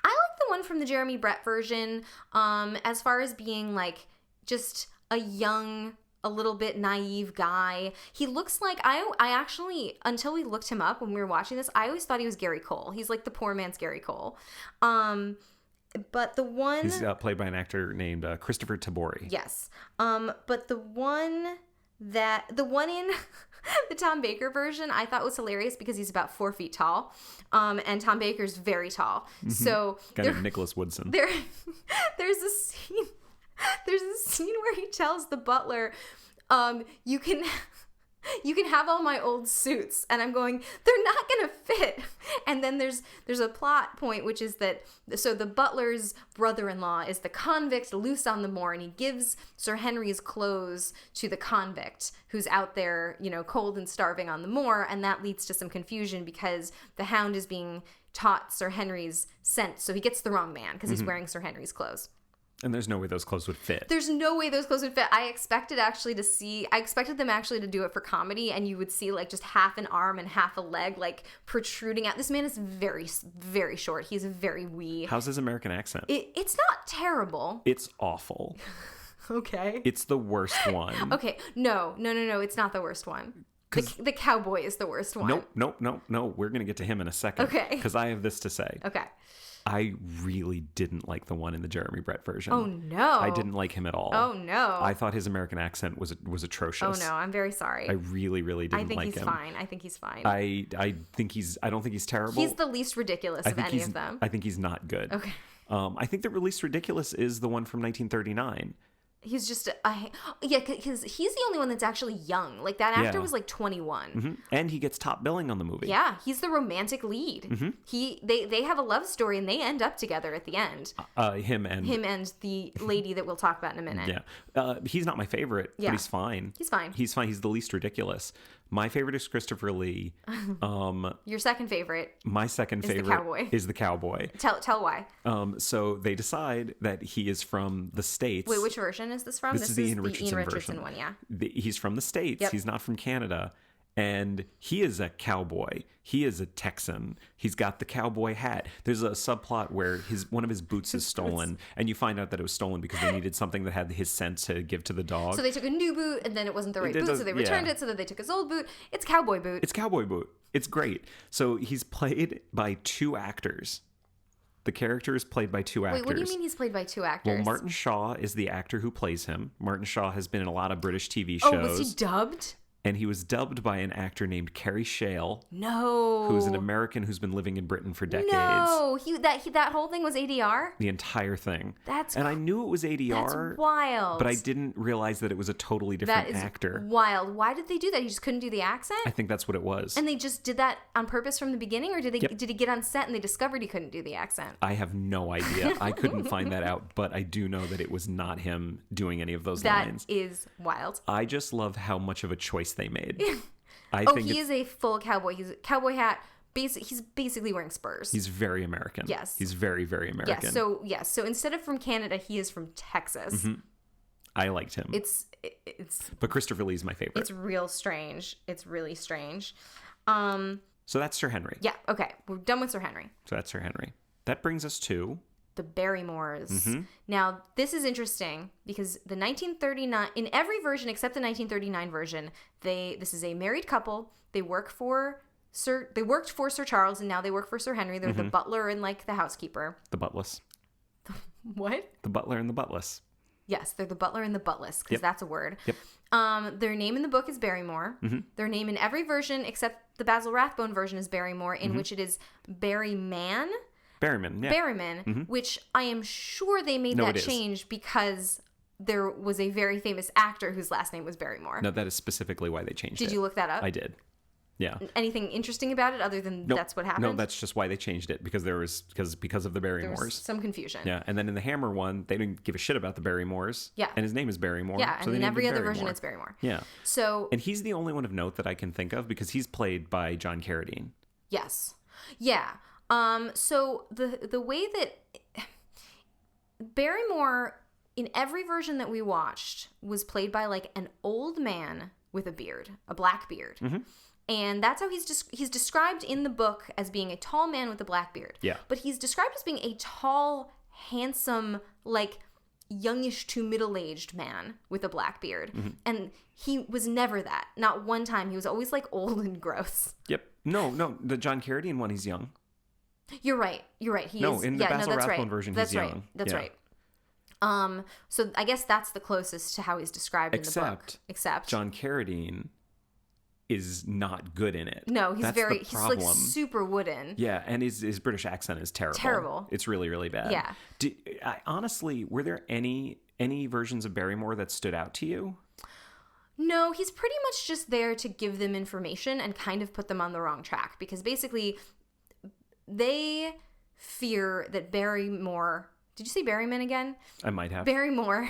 I like the one from the Jeremy Brett version, as far as being just a young, a little bit naive guy. He looks like, I actually, until we looked him up when we were watching this, I always thought he was Gary Cole. He's like the poor man's Gary Cole. But the one... He's played by an actor named Christopher Tabori. Yes. But the one in the Tom Baker version I thought was hilarious because he's about 4 feet tall, and Tom Baker's very tall. So guy named Nicholas Woodson. There's a scene where he tells the butler, you can have all my old suits, and I'm going, they're not gonna fit. And then there's a plot point, which is that the butler's brother-in-law is the convict loose on the moor, and he gives Sir Henry's clothes to the convict who's out there, cold and starving on the moor, and that leads to some confusion because the Hound is being taught Sir Henry's scent, so he gets the wrong man because he's wearing Sir Henry's clothes. And there's no way those clothes would fit. There's no way those clothes would fit. I expected them actually to do it for comedy, and you would see just half an arm and half a leg protruding out. This man is very, very short. He's very wee. How's his American accent? It's not terrible. It's awful. Okay. It's the worst one. Okay. No. It's not the worst one. The cowboy is the worst one. No. We're going to get to him in a second. Okay. Because I have this to say. Okay. I really didn't like the one in the Jeremy Brett version. Oh, no. I didn't like him at all. Oh, no. I thought his American accent was atrocious. Oh, no. I'm very sorry. I really, really didn't like him. I think he's fine. I don't think he's terrible. He's the least ridiculous of any of them. I think he's not good. Okay. I think the least ridiculous is the one from 1939. He's just because he's the only one that's actually young. That actor was 21, and he gets top billing on the movie. Yeah, he's the romantic lead. They have a love story, and they end up together at the end. Him and the lady that we'll talk about in a minute. Yeah, he's not my favorite, but he's fine. He's fine. He's the least ridiculous. My favorite is Christopher Lee. Your second favorite? My second favorite is the cowboy. Tell why. So they decide that he is from the States. Wait, which version is this from? This is the Ian Richardson version. One, yeah. He's from the States. Yep. He's not from Canada. And he is a cowboy. He is a Texan. He's got the cowboy hat. There's a subplot where one of his boots is stolen, and you find out that it was stolen because they needed something that had his scent to give to the dog. So they took a new boot, and then it wasn't the right boot, so they returned it, so then they took his old boot. It's cowboy boot. It's great. So he's played by 2 actors. The character is played by 2 actors. Wait, what do you mean he's played by 2 actors? Well, Martin Shaw is the actor who plays him. Martin Shaw has been in a lot of British TV shows. Oh, was he dubbed? And he was dubbed by an actor named Carrie Shale,
No.
who's an American who's been living in Britain for decades.
No. That whole thing was ADR?
The entire thing.
That's
And I knew it was ADR.
That's wild.
But I didn't realize that it was a totally different actor.
Wild. Why did they do that? He just couldn't do the accent?
I think that's what it was.
And they just did that on purpose from the beginning? Or did he get on set and they discovered he couldn't do the accent?
I have no idea. I couldn't find that out, but I do know that it was not him doing any of those lines.
That is wild.
I just love how much of a choice they made.
He is a full cowboy. He's a cowboy hat. He's basically wearing spurs.
He's very American.
Yes.
He's very, very American.
So instead of from Canada, he is from Texas.
Mm-hmm. I liked him. But Christopher Lee's my favorite.
It's real strange. It's really strange.
So that's Sir Henry.
Yeah, okay. We're done with Sir Henry.
So that's Sir Henry. That brings us to
the Barrymores.
Mm-hmm.
Now, this is interesting because the 1939, in every version except the 1939 version, this is a married couple. They worked for Sir Charles, and now they work for Sir Henry. They're the butler and like the housekeeper.
The butless.
What?
The butler and the butless.
Yes, they're the butler and the butless, because that's a word.
Yep.
Their name in the book is Barrymore.
Mm-hmm.
Their name in every version except the Basil Rathbone version is Barrymore, in which it is Barryman.
Berryman, yeah.
Berryman, which I am sure they made that change because there was a very famous actor whose last name was Barrymore.
No, that is specifically why they changed it.
Did you look that up?
I did. Yeah.
Anything interesting about it other than that's what happened?
No, that's just why they changed it, because because of the Barrymores.
There was some confusion.
Yeah, and then in the Hammer one, they didn't give a shit about the Barrymores.
Yeah.
And his name is Barrymore.
Yeah,
so
and in every other version it's Barrymore.
Yeah.
So.
And he's the only one of note that I can think of because he's played by John Carradine.
Yes. Yeah. So the way that Barrymore in every version that we watched was played by like an old man with a beard, a black beard. Mm-hmm. And that's how he's described in the book as being a tall man with a black beard.
Yeah.
But he's described as being a tall, handsome, like youngish to middle-aged man with a black beard. Mm-hmm. And he was never that. Not one time. He was always like old and gross.
Yep. No. The John Carradine one, he's young.
You're right.
In the Basil Rathbone version, he's young.
That's right. So I guess that's the closest to how he's described in the book. Except
John Carradine is not good in it.
No, he's like super wooden.
Yeah, and his British accent is terrible.
Terrible.
It's really, really bad.
Yeah.
Honestly, were there any versions of Barrymore that stood out to you?
No, he's pretty much just there to give them information and kind of put them on the wrong track, because basically they fear that Barrymore... Did you say Berryman again?
I might have.
Barrymore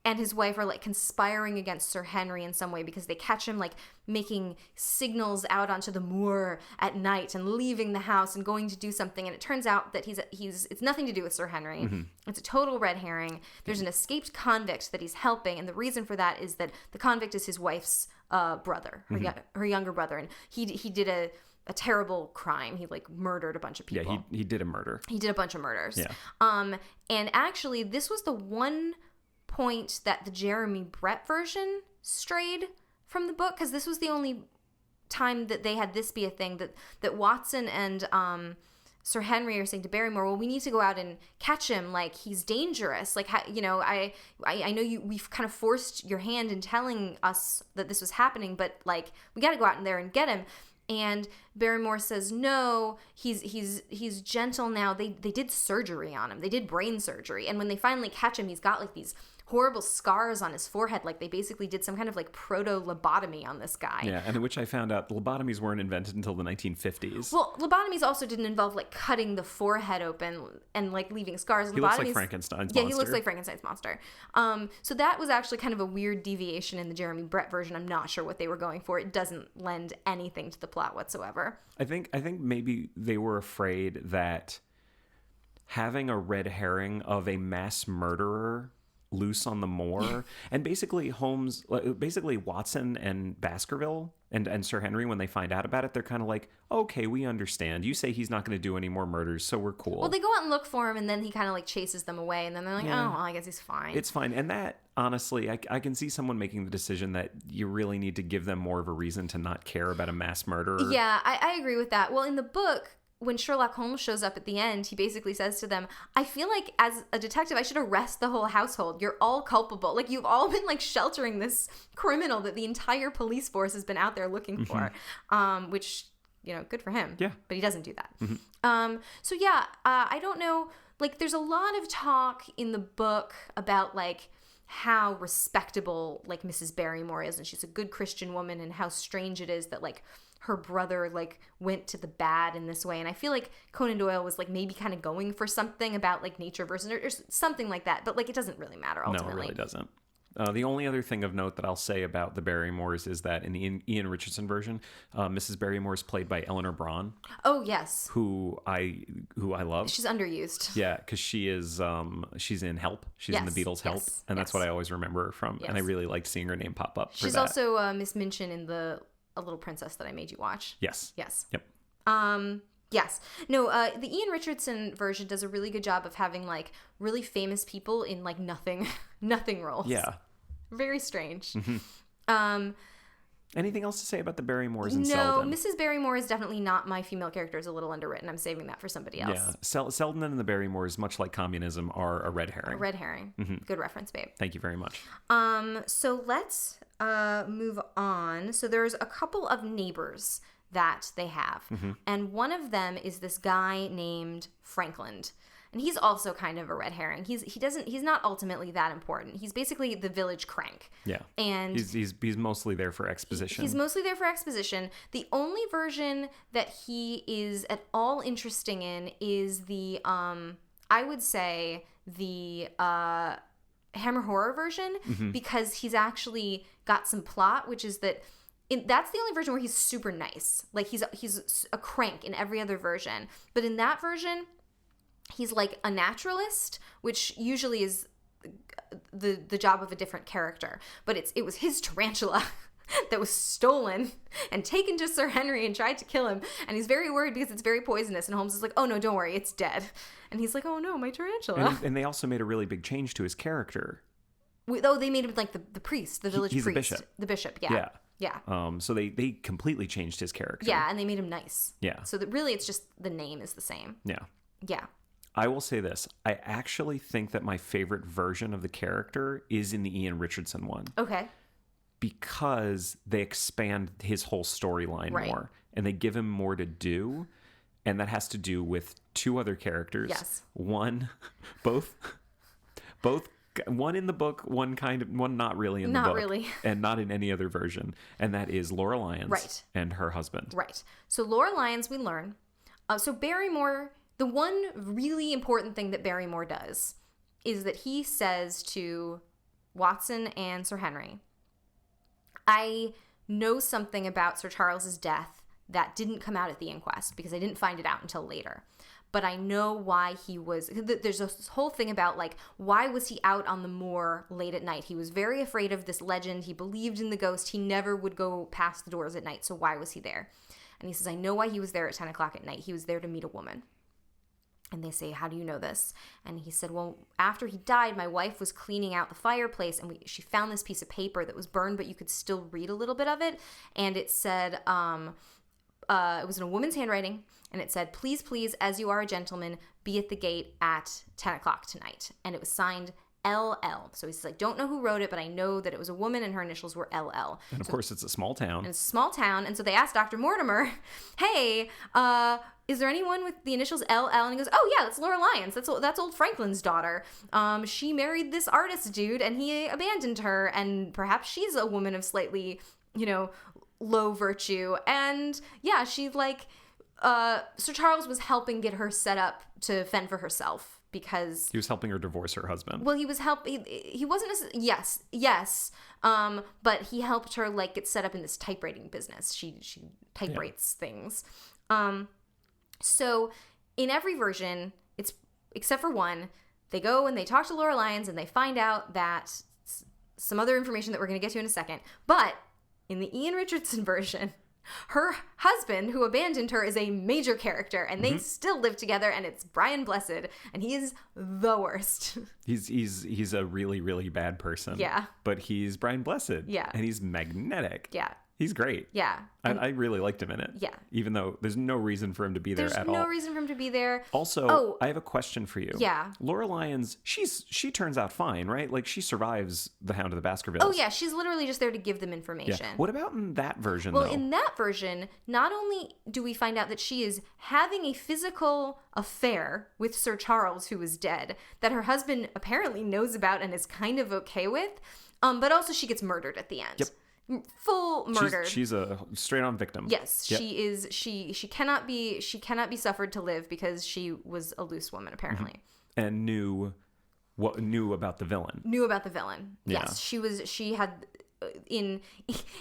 and his wife are like conspiring against Sir Henry in some way, because they catch him like making signals out onto the moor at night and leaving the house and going to do something. And it turns out that it's nothing to do with Sir Henry. Mm-hmm. It's a total red herring. There's an escaped convict that he's helping. And the reason for that is that the convict is his wife's brother, her younger brother. And he did a terrible crime. He like murdered a bunch of people.
Yeah, he did a murder.
He did a bunch of murders.
Yeah.
And actually, this was the one point that the Jeremy Brett version strayed from the book, because this was the only time that they had this be a thing, that Watson and Sir Henry are saying to Barrymore, well, we need to go out and catch him. Like, he's dangerous. Like, I know we've kind of forced your hand in telling us that this was happening, but like, we got to go out in there and get him. And Barrymore says, no, he's gentle now. They did surgery on him. They did brain surgery. And when they finally catch him, he's got like these horrible scars on his forehead. Like they basically did some kind of like proto-lobotomy on this guy.
Yeah, and in which I found out lobotomies weren't invented until the 1950s.
Well, lobotomies also didn't involve like cutting the forehead open and like leaving scars.
He looks like Frankenstein's monster.
Yeah, he looks like Frankenstein's monster. So that was actually kind of a weird deviation in the Jeremy Brett version. I'm not sure what they were going for. It doesn't lend anything to the plot whatsoever.
I think maybe they were afraid that having a red herring of a mass murderer loose on the moor, and basically Watson and Baskerville and Sir Henry, when they find out about it, they're kind of like, okay, we understand. You say he's not going to do any more murders, so we're cool.
Well, they go out and look for him, and then he kind of like chases them away, and then they're like, oh, well, I guess he's fine.
It's fine. And that, honestly, I can see someone making the decision that you really need to give them more of a reason to not care about a mass murderer.
Yeah, I agree with that. Well, in the book, when Sherlock Holmes shows up at the end, he basically says to them, I feel like as a detective, I should arrest the whole household. You're all culpable. Like, you've all been like sheltering this criminal that the entire police force has been out there looking for, which, you know, good for him.
Yeah.
But he doesn't do that. So yeah, I don't know. Like, there's a lot of talk in the book about like how respectable like Mrs. Barrymore is, and she's a good Christian woman, and how strange it is that like her brother like went to the bad in this way. And I feel like Conan Doyle was like maybe kind of going for something about like nature versus or something like that, but like it doesn't really matter ultimately.
No, it really doesn't. The only other thing of note that I'll say about the Barrymores is that in the Ian Richardson version, Mrs. Barrymore is played by Eleanor Braun.
Oh yes,
who I love.
She's underused.
Yeah, because she's in Help. She's in the Beatles' Help, and that's what I always remember her from. And I really liked seeing her name pop up.
She's also Miss Minchin in the A Little Princess that I made you watch.
Yes.
Yep. Yes. No, the Ian Richardson version does a really good job of having like really famous people in like nothing roles.
Yeah.
Very strange.
Anything else to say about the Barrymores and
no,
Selden?
Mrs. Barrymore is definitely not my female character. Is a little underwritten. I'm saving that for somebody else.
Yeah. Selden and the Barrymores, much like communism, are a red herring.
A red herring. Good reference, babe.
Thank you very much.
So let's move on. So there's a couple of neighbors that they have. And one of them is this guy named Franklin. And he's also kind of a red herring. He's not ultimately that important. He's basically the village crank. Yeah. And
he's mostly there for exposition.
He's mostly there for exposition. The only version that he is at all interesting in is the I would say the Hammer Horror version, because he's actually got some plot, which is that that's the only version where he's super nice. Like he's a crank in every other version. But in that version, he's like a naturalist, which usually is the job of a different character. But it was his tarantula that was stolen and taken to Sir Henry and tried to kill him. And he's very worried because it's very poisonous. And Holmes is like, oh no, don't worry, it's dead. And he's like, oh no, my tarantula.
And they also made a really big change to his character.
They made him like the priest, the village priest.
He's a bishop.
The bishop, yeah. Yeah.
So they completely changed his character.
Yeah, and they made him nice.
Yeah.
So that really it's just the name is the same.
Yeah.
Yeah.
I will say this. I actually think that my favorite version of the character is in the Ian Richardson one.
Okay.
Because they expand his whole storyline more. And they give him more to do. And that has to do with two other characters.
Yes.
Both one in the book, one not really in the book.
Not really.
And not in any other version. And that is Laura Lyons.
Right.
And her husband.
Right. So Laura Lyons, we learn. So Barrymore, the one really important thing that Barrymore does is that he says to Watson and Sir Henry, I know something about Sir Charles's death that didn't come out at the inquest because I didn't find it out until later. But I know why he was... There's this whole thing about, like, why was he out on the moor late at night? He was very afraid of this legend. He believed in the ghost. He never would go past the doors at night. So why was he there? And he says, I know why he was there at 10 o'clock at night. He was there to meet a woman. And they say, how do you know this? And he said, well, after he died, my wife was cleaning out the fireplace, and she found this piece of paper that was burned, but you could still read a little bit of it. And it said, it was in a woman's handwriting, and it said, please, please, as you are a gentleman, be at the gate at 10 o'clock tonight. And it was signed LL. So he's like, don't know who wrote it, but I know that it was a woman and her initials were LL.
And of course, it's a small town.
And it's a small town. And so they asked Dr. Mortimer, hey, is there anyone with the initials LL? And he goes, oh yeah, that's Laura Lyons. That's old Franklin's daughter. She married this artist dude and he abandoned her. And perhaps she's a woman of slightly, low virtue. And yeah, she Sir Charles was helping get her set up to fend for herself. Because
he was helping her divorce her husband.
Well, he was he wasn't yes. But he helped her get set up in this typewriting business. She typewrites things. So in every version, it's except for one, they go and they talk to Laura Lyons and they find out that some other information that we're going to get to in a second. But in the Ian Richardson version, her husband, who abandoned her, is a major character, and they still live together, and it's Brian Blessed, and he is the worst. He's
a really, really bad person.
Yeah.
But he's Brian Blessed.
Yeah.
And he's magnetic.
Yeah.
He's great.
Yeah.
I really liked him in it.
Yeah.
Even though there's no reason for him to be there at all.
There's no reason for him to be there.
Also, I have a question for you.
Yeah.
Laura Lyons, she turns out fine, right? Like, she survives the Hound of the Baskervilles.
Oh, yeah. She's literally just there to give them information.
Yeah. What about in that version,
Well,
though?
in that version, not only do we find out that she is having a physical affair with Sir Charles, who is dead, that her husband apparently knows about and is kind of okay with, but also she gets murdered at the end.
Yep.
Full murdered.
She's a straight on victim.
Yes,
yep.
she is. She cannot be suffered to live because she was a loose woman apparently,
and knew about the villain.
Knew about the villain.
Yeah.
Yes, she was. She had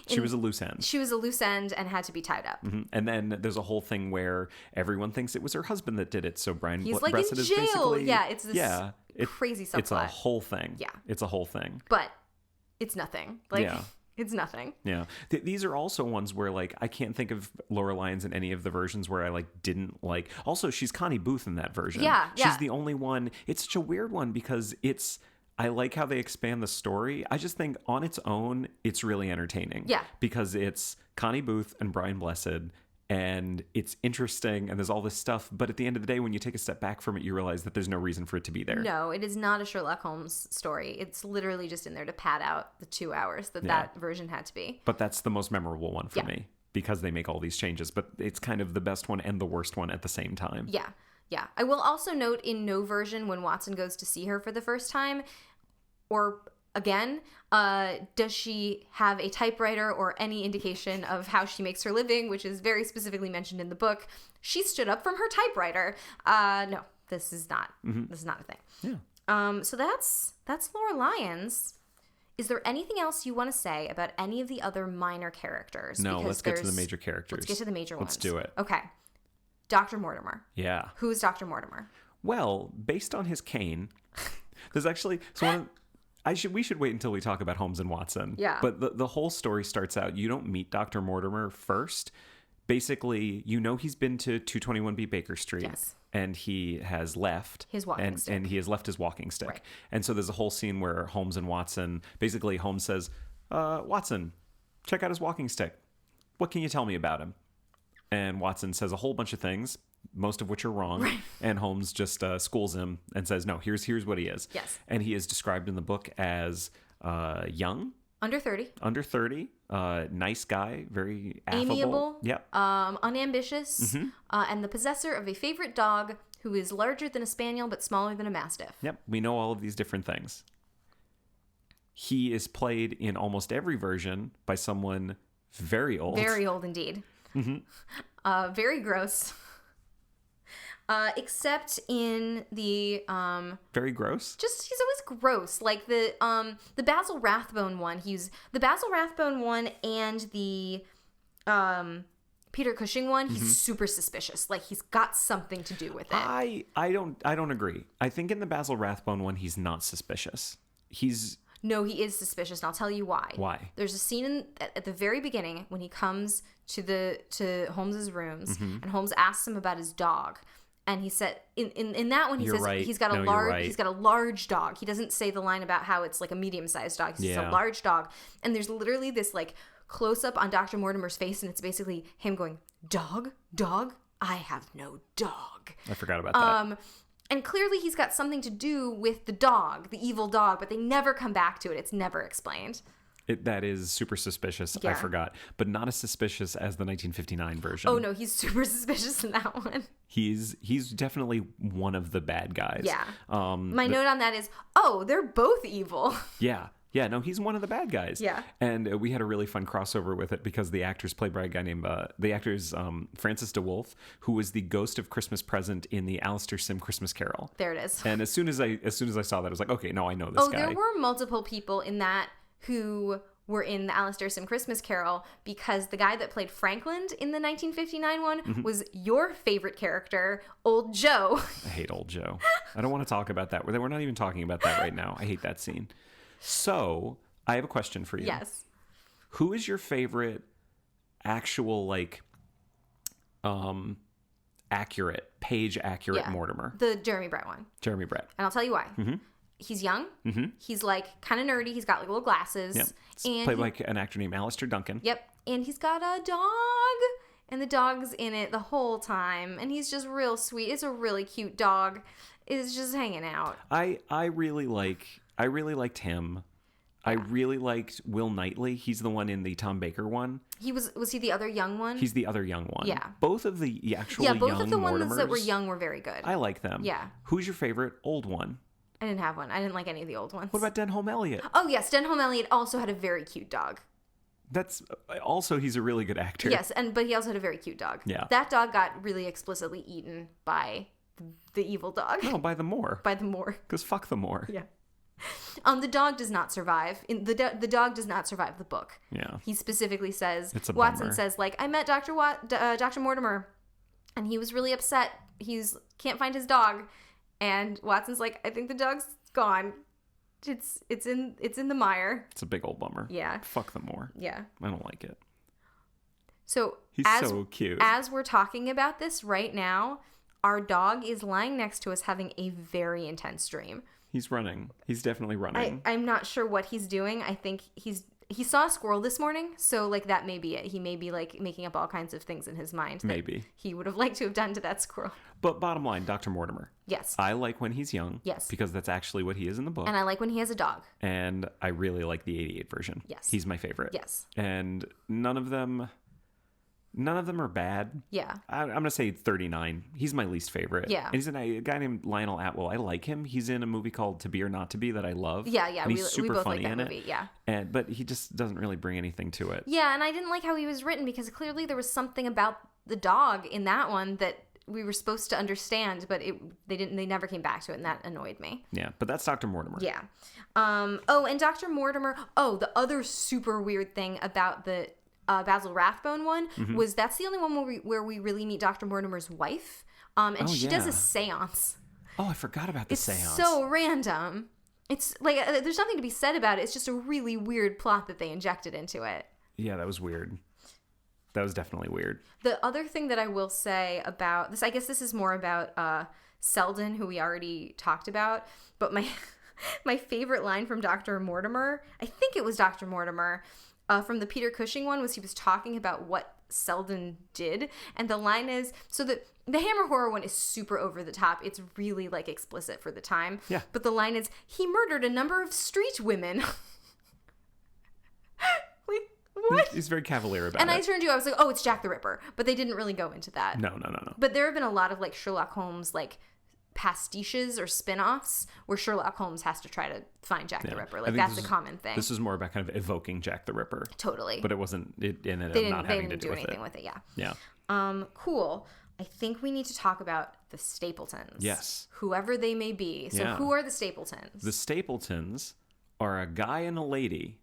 she was a loose end.
She was a loose end and had to be tied up.
Mm-hmm. And then there's a whole thing where everyone thinks it was her husband that did it. So Brian
He's like
Blessed
in
is
jail.
basically
Yeah, it's this crazy subplot.
It's a whole thing.
Yeah,
it's a whole thing.
But it's nothing. Like.
Yeah.
It's nothing.
Yeah. These are also ones where, like, I can't think of Laura Lyons in any of the versions where I, like, didn't like. Also, she's Connie Booth in that version.
Yeah.
She's the only one. It's such a weird one because I like how they expand the story. I just think on its own, it's really entertaining.
Yeah.
Because it's Connie Booth and Brian Blessed, and it's interesting, and there's all this stuff. But at the end of the day, when you take a step back from it, you realize that there's no reason for it to be there.
No, it is not a Sherlock Holmes story. It's literally just in there to pad out the 2 hours that version had to be.
But that's the most memorable one for me because they make all these changes. But it's kind of the best one and the worst one at the same time.
Yeah, yeah. I will also note in no version when Watson goes to see her for the first time, or again, does she have a typewriter or any indication of how she makes her living, which is very specifically mentioned in the book. She stood up from her typewriter. No, this is not. Mm-hmm. This is not a thing.
Yeah.
So that's Laura Lyons. Is there anything else you want to say about any of the other minor characters?
No,
because
let's get to the major characters.
Let's get to the major ones.
Let's do it.
Okay. Dr. Mortimer.
Yeah.
Who's Dr. Mortimer?
Well, based on his cane, there's actually we should wait until we talk about Holmes and Watson.
Yeah.
But the whole story starts out, you don't meet Dr. Mortimer first. Basically, he's been to 221B Baker Street.
Yes.
And he has left
his walking stick.
And he has left his walking stick.
Right.
And so there's a whole scene where Holmes and Watson, basically Holmes says, Watson, check out his walking stick. What can you tell me about him? And Watson says a whole bunch of things, most of which are wrong.
Right.
And Holmes just schools him and says, no, here's what he is.
Yes.
And he is described in the book as young.
Under 30.
Under 30. Nice guy. Very affable.
Amiable.
Yep.
Unambitious.
Mm-hmm.
And the possessor of a favorite dog who is larger than a spaniel but smaller than a mastiff.
Yep. We know all of these different things. He is played in almost every version by someone very old.
Very old indeed.
Mm-hmm.
Very gross. Except in the
very gross.
Just he's always gross. Like the Basil Rathbone one. The Basil Rathbone one and the Peter Cushing one. He's super suspicious. Like he's got something to do with it.
I don't agree. I think in the Basil Rathbone one, he's not suspicious.
No, he is suspicious, and I'll tell you why.
Why?
There's a scene at the very beginning when he comes to Holmes's rooms, and Holmes asks him about his dog. And he said in that one he says
right.
he's got a large dog. He doesn't say the line about how it's like a medium-sized dog. He says a large dog. And there's literally this like close up on Dr. Mortimer's face, and it's basically him going, "Dog? Dog? I have no dog."
I forgot about that.
And clearly he's got something to do with the dog, the evil dog, but they never come back to it. It's never explained.
That is super suspicious.
Yeah.
I forgot. But not as suspicious as the 1959 version.
Oh, no, he's super suspicious in that one.
He's definitely one of the bad guys.
Yeah. My note on that is, they're both evil.
Yeah. Yeah, no, he's one of the bad guys.
Yeah.
And we had a really fun crossover with it because the actor's played by a guy named, Francis DeWolf, who was the ghost of Christmas Present in the Alastair Sim Christmas Carol.
There it is.
And as soon as I saw that, I was like, okay, no, I know this guy.
There were multiple people in that who were in the Alastair Sim Christmas Carol because the guy that played Franklin in the 1959 one was your favorite character, Old Joe.
I hate Old Joe. I don't want to talk about that. We're not even talking about that right now. I hate that scene. So, I have a question for you.
Yes.
Who is your favorite actual, like, page accurate Mortimer?
The Jeremy Brett one.
Jeremy Brett.
And I'll tell you why. he's young. Mm-hmm. He's like kind of nerdy. He's got like little glasses.
Yep. And played like an actor named Alistair Duncan.
Yep. And he's got a dog. And the dog's in it the whole time. And he's just real sweet. It's a really cute dog. It's just hanging out.
I really liked him. I really liked Will Knightley. He's the one in the Tom Baker one.
Was he the other young one?
He's the other young one.
Yeah.
Both of the actual
both of the
Mortimers,
ones that were young were very good.
I like them.
Yeah.
Who's your favorite old one?
I didn't have one. I didn't like any of the old ones.
What about Denholm Elliott?
Oh, yes. Denholm Elliott also had a very cute dog.
That's also, he's a really good actor.
Yes, but he also had a very cute dog.
Yeah.
That dog got really explicitly eaten by the evil dog.
No, by the Moor.
By the Moor.
Because fuck the Moor.
Yeah. The dog does not survive. The dog does not survive the book.
Yeah.
He specifically says,
It's a
Watson
bummer.
says, like, I met Dr. Mortimer, and he was really upset. Can't find his dog. And Watson's like, I think the dog's gone. It's in the mire.
It's a big old bummer.
Yeah.
Fuck the Moor.
Yeah.
I don't like it.
So
He's so cute.
As we're talking about this right now, our dog is lying next to us having a very intense dream.
He's running. He's definitely running.
I'm not sure what he's doing. I think he saw a squirrel this morning, so like that may be it. He may be like making up all kinds of things in his mind that
Maybe.
he would have liked to have done to that squirrel.
But bottom line, Dr. Mortimer.
Yes.
I like when he's young.
Yes.
Because that's actually what he is in the book.
And I like when he has a dog.
And I really like the 88 version.
Yes.
He's my favorite.
Yes.
And none of them are bad.
Yeah.
I'm going to say 39. He's my least favorite.
Yeah.
And he's in a guy named Lionel Atwill. I like him. He's in a movie called To Be or Not to Be that I love.
Yeah.
And he's super
we both
funny
like that
in
movie.
it.
Yeah.
But he just doesn't really bring anything to it.
Yeah, and I didn't like how he was written because clearly there was something about the dog in that one that we were supposed to understand, but they never came back to it, and that annoyed me.
Yeah, but that's Dr. Mortimer.
Yeah. And Dr. Mortimer, the other super weird thing about the Basil Rathbone one was that's the only one where we really meet Dr. Mortimer's wife. And she does a seance.
Oh, I forgot about the seance.
It's so random. It's like there's nothing to be said about it. It's just a really weird plot that they injected into it.
Yeah, that was weird. That was definitely weird.
The other thing that I will say about this, I guess this is more about Selden, who we already talked about, but my favorite line from Dr. Mortimer, I think it was Dr. Mortimer, from the Peter Cushing one, was he was talking about what Selden did, and the line is, so the Hammer horror one is super over the top. It's really like explicit for the time.
Yeah.
But the line is, he murdered a number of street women. Like, what?
He's very cavalier about
And
it.
I turned to you, I was like, oh, it's Jack the Ripper. But they didn't really go into that.
No.
But there have been a lot of like Sherlock Holmes like pastiches or spin-offs where Sherlock Holmes has to try to find Jack the Ripper. Like that's a common thing.
This is more about kind of evoking Jack the Ripper.
Totally.
But it wasn't, it ended
They
up not having to
didn't
do
do
with
anything
it.
with it, yeah.
Yeah.
Cool. I think we need to talk about the Stapletons.
Yes.
Whoever they may be. So who are the Stapletons?
The Stapletons are a guy and a lady.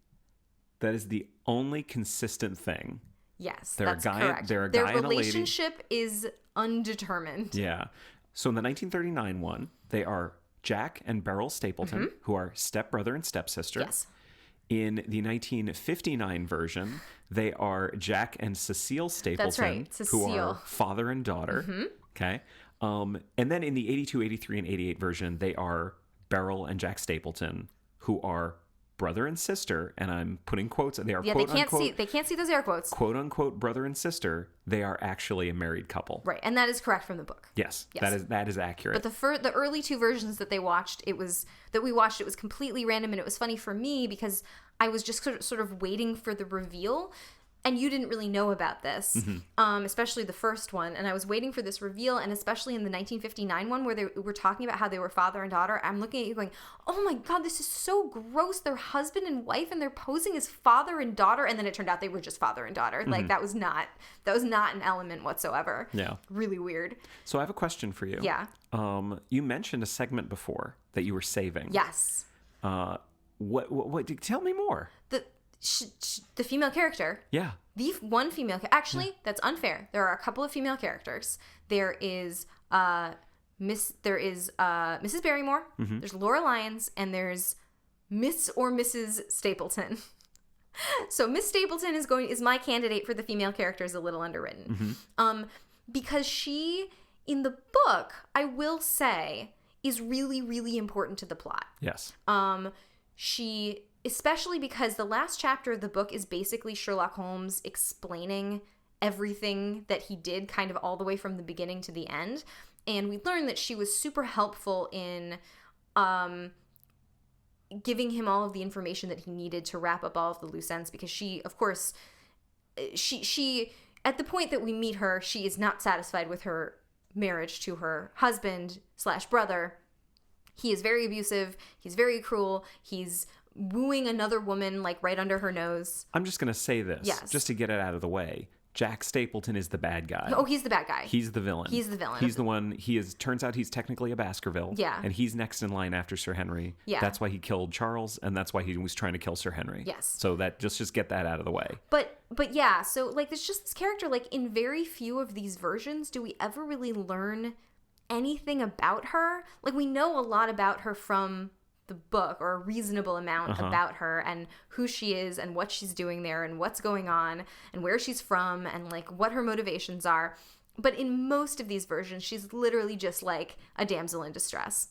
That is the only consistent thing.
Yes,
They're
that's
a guy,
correct.
They're a
Their
guy and a lady.
relationship is undetermined.
Yeah. So in the 1939 one, they are Jack and Beryl Stapleton, who are stepbrother and stepsister.
Yes.
In the 1959 version, they are Jack and Cecile Stapleton,
That's right,
who
Cecile.
are father and daughter. Okay. And then in the 82, 83, and 88 version, they are Beryl and Jack Stapleton, who are brother and sister, and I'm putting quotes. They are quote unquote.
They can't see those air quotes.
Quote unquote brother and sister. They are actually a married couple.
Right, and that is correct from the book.
Yes. That is accurate.
But the early two versions that we watched, it was completely random, and it was funny for me because I was just sort of waiting for the reveal. And you didn't really know about this, especially the first one. And I was waiting for this reveal, and especially in the 1959 one where they were talking about how they were father and daughter. I'm looking at you going, oh my God, this is so gross. They're husband and wife, and they're posing as father and daughter. And then it turned out they were just father and daughter. Like that was not an element whatsoever.
Yeah.
Really weird.
So I have a question for you.
Yeah.
You mentioned a segment before that you were saving.
Yes.
What tell me more.
The female character.
Yeah.
The one female actually, that's unfair. There are a couple of female characters. There is Mrs. Barrymore, there's Laura Lyons, and there's Miss or Mrs. Stapleton. So Miss Stapleton is my candidate for the female character, is a little underwritten. Because she, in the book, I will say, is really, really important to the plot.
Yes.
She, especially because the last chapter of the book is basically Sherlock Holmes explaining everything that he did kind of all the way from the beginning to the end. And we learned that she was super helpful in giving him all of the information that he needed to wrap up all of the loose ends, because she, of course, she at the point that we meet her, she is not satisfied with her marriage to her husband/brother. He is very abusive. He's very cruel. He's wooing another woman like right under her nose.
I'm just going to say this,
Yes.
just to get it out of the way. Jack Stapleton is the bad guy.
Oh, he's the bad guy.
He's the villain.
He's the villain.
He's the one. Turns out he's technically a Baskerville.
Yeah.
And he's next in line after Sir Henry.
Yeah.
That's why he killed Charles, and that's why he was trying to kill Sir Henry.
Yes.
So that just get that out of the way.
But yeah, so like there's just this character, like in very few of these versions do we ever really learn anything about her. Like we know a lot about her from the book, or a reasonable amount about her and who she is and what she's doing there and what's going on and where she's from and like what her motivations are. But in most of these versions, she's literally just like a damsel in distress.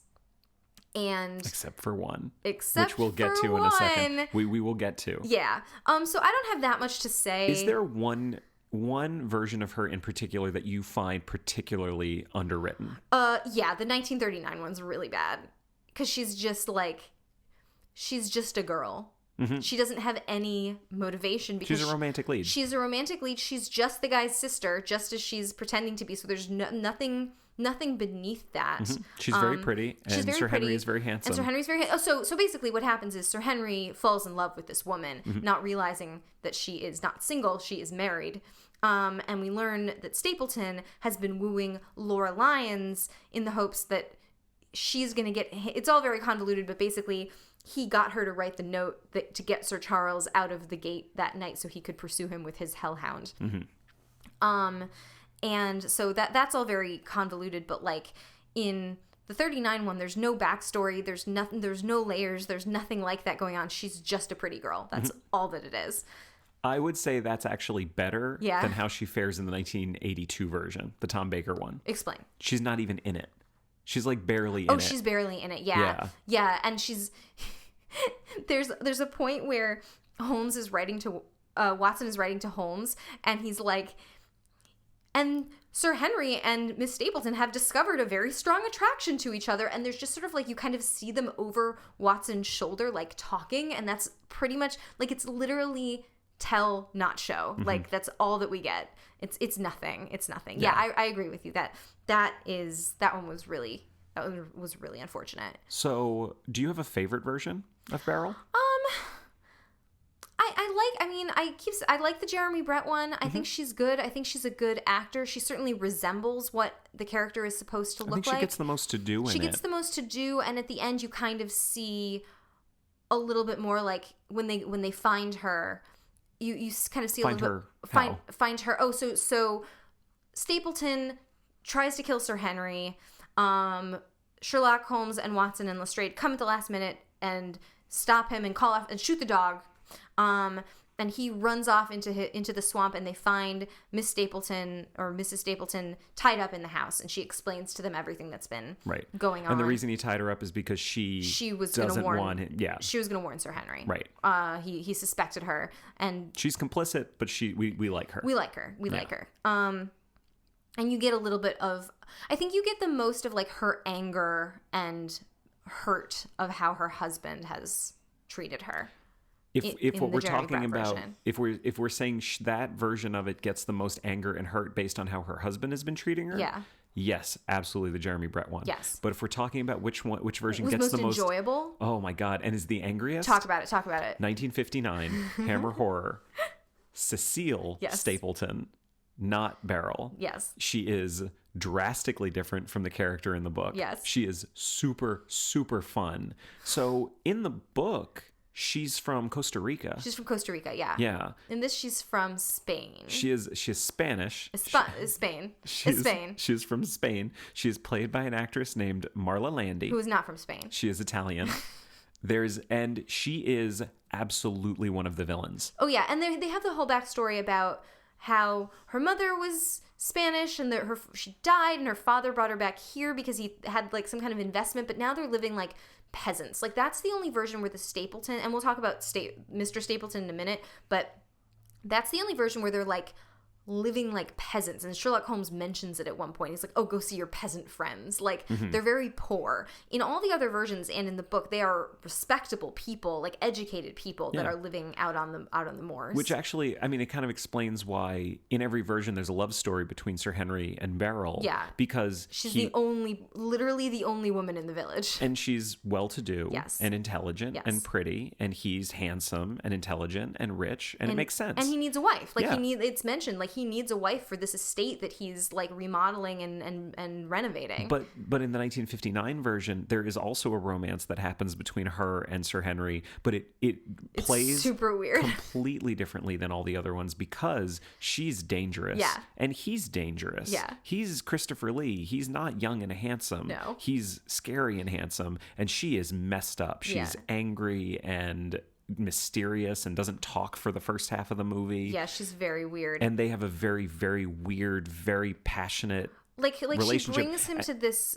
And
except for one.
Except
which we'll get to in a second. We will get to.
Yeah. So I don't have that much to say.
Is there one version of her in particular that you find particularly underwritten?
Yeah, the 1939 one's really bad. Because she's just a girl. Mm-hmm. She doesn't have any motivation. Because
she's a romantic lead.
She's a romantic lead. She's just the guy's sister, just as she's pretending to be. So there's nothing beneath that.
Mm-hmm. She's very pretty. And Sir Henry is very handsome.
And Sir Henry's very so basically what happens is Sir Henry falls in love with this woman, not realizing that she is not single, she is married. And we learn that Stapleton has been wooing Laura Lyons in the hopes that she's going to get... It's all very convoluted, but basically he got her to write the note to get Sir Charles out of the gate that night so he could pursue him with his hellhound. Mm-hmm. And so that's all very convoluted, but like in the 39 one, there's no backstory, there's nothing, there's no layers, there's nothing like that going on. She's just a pretty girl. That's all that it is.
I would say that's actually better
Yeah.
than how she fares in the 1982 version, the Tom Baker one.
Explain.
She's not even in it. She's like barely in it.
Oh, she's barely in it. Yeah. Yeah. And she's there's a point where Holmes is writing to Watson is writing to Holmes, and he's like, and Sir Henry and Miss Stapleton have discovered a very strong attraction to each other, and there's just sort of like you kind of see them over Watson's shoulder like talking, and that's pretty much like it's literally tell not show. Mm-hmm. Like that's all that we get. It's nothing. Yeah, I agree with you that one was really unfortunate.
So, do you have a favorite version of Beryl?
I like the Jeremy Brett one. I think she's good. I think she's a good actor. She certainly resembles what the character is supposed to look like.
I think she gets the most to do in it.
She gets the most to do, and at the end you kind of see a little bit more like when they find her, you kind of see a little bit find her. Oh, so Stapleton tries to kill Sir Henry. Sherlock Holmes and Watson and Lestrade come at the last minute and stop him and call off and shoot the dog. And he runs off into the swamp, and they find Miss Stapleton or Mrs. Stapleton tied up in the house, and she explains to them everything that's been going on.
And the reason he tied her up is because she was
doesn't
want him. Yeah,
she was going to warn Sir Henry.
Right.
He suspected her, and
she's complicit, but we like her.
We like her. We like her. And you get a little bit of, I think you get the most of like her anger and hurt of how her husband has treated her.
If what we're talking about, if we're saying that version of it gets the most anger and hurt based on how her husband has been treating her, yes, absolutely the Jeremy Brett one.
Yes.
But if we're talking about which version gets the most
enjoyable,
oh my god, and is the angriest,
talk about it.
1959 Hammer Horror, Cecile Stapleton, not Beryl.
Yes.
She is drastically different from the character in the book.
Yes.
She is super, super fun. So in the book, she's from Costa Rica.
She's from Costa Rica, yeah.
Yeah.
In this, she's from Spain.
She is Spanish.
Spain.
She is from Spain. She is played by an actress named Marla Landi.
Who is not from Spain.
She is Italian. And she is absolutely one of the villains.
Oh, yeah. And they have the whole backstory about how her mother was Spanish and she died and her father brought her back here because he had like some kind of investment, but now they're living like peasants. Like that's the only version where the Stapleton, and we'll talk about Mr. Stapleton in a minute, but that's the only version where they're like living like peasants, and Sherlock Holmes mentions it at one point. He's like, oh, go see your peasant friends. Like they're very poor. In all the other versions and in the book, they are respectable people, like educated people that are living out on the moors.
Which actually, I mean, it kind of explains why in every version there's a love story between Sir Henry and Beryl.
Yeah,
because
she's literally the only woman in the village,
and she's well-to-do,
yes,
and intelligent,
yes,
and pretty, and he's handsome and intelligent and rich, and it makes sense.
And he needs a wife. Like it's mentioned, like he needs a wife for this estate that he's like remodeling and renovating.
But in the 1959 version, there is also a romance that happens between her and Sir Henry, but it plays
super weird,
completely differently than all the other ones because she's dangerous, and he's dangerous.
Yeah,
he's Christopher Lee. He's not young and handsome.
No,
he's scary and handsome, and she is messed up. She's angry and mysterious and doesn't talk for the first half of the movie.
Yeah, she's very weird.
And they have a very, very weird, very passionate
like she brings him to this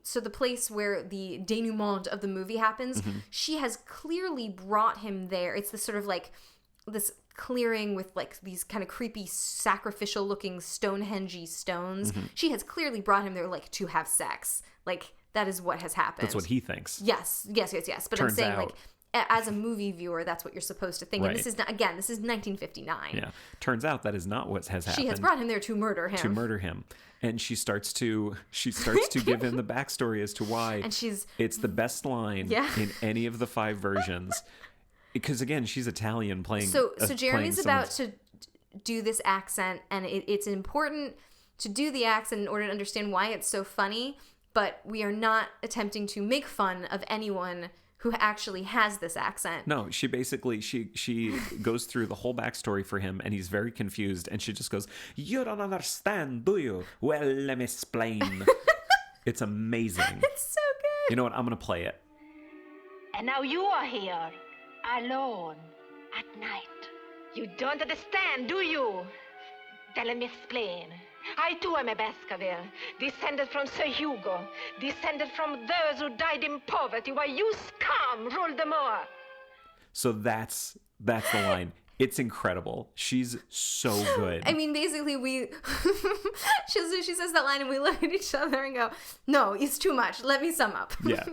so the place where the denouement of the movie happens. She has clearly brought him there. It's this sort of like this clearing with like these kind of creepy sacrificial looking Stonehenge stones. She has clearly brought him there like to have sex. Like that is what has happened.
That's what he thinks.
Yes. But I'm saying like as a movie viewer, that's what you're supposed to think. Right. And this is not, again, this is 1959.
Yeah. Turns out that is not what has happened.
She has brought him there to murder him.
And she starts to give him the backstory as to why.
And
it's the best line in any of the 5 versions. Because again, she's Italian playing.
So Jeremy's about to do this accent, and it's important to do the accent in order to understand why it's so funny. But we are not attempting to make fun of anyone who actually has this accent.
No, she basically, she goes through the whole backstory for him, and he's very confused, and she just goes, "You don't understand, do you? Well, let me explain." It's amazing.
It's so good.
You know what? I'm going to play it.
And now you are here, alone, at night. You don't understand, do you? Then let me explain. I too am a Baskerville, descended from Sir Hugo, descended from those who died in poverty while you scum ruled the moor.
So that's the line. It's incredible. She's so good.
I mean, basically, she says that line and we look at each other and go, no, it's too much. Let me sum up.
Yeah.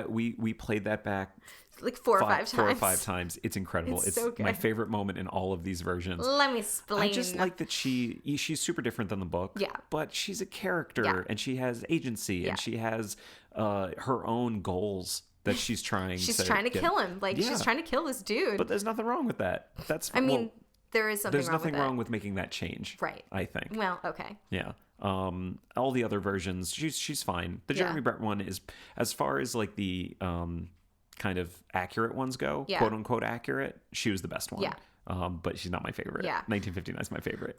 We played that back
like 4 or 5
times. It's incredible. It's
so good.
My favorite moment in all of these versions.
Let me explain.
I just like that she's super different than the book.
Yeah.
But she's a character and she has agency and she has her own goals that she's trying to
kill him. Like she's trying to kill this dude.
But there's nothing wrong with that.
There is something wrong with it.
wrong with making that change.
Right.
I think.
Well, okay.
Yeah. All the other versions, she's fine. The Jeremy Brett one is, as far as like the kind of accurate ones go, quote unquote accurate, she was the best one.
Yeah.
But she's not my favorite.
Yeah.
1959 is my favorite.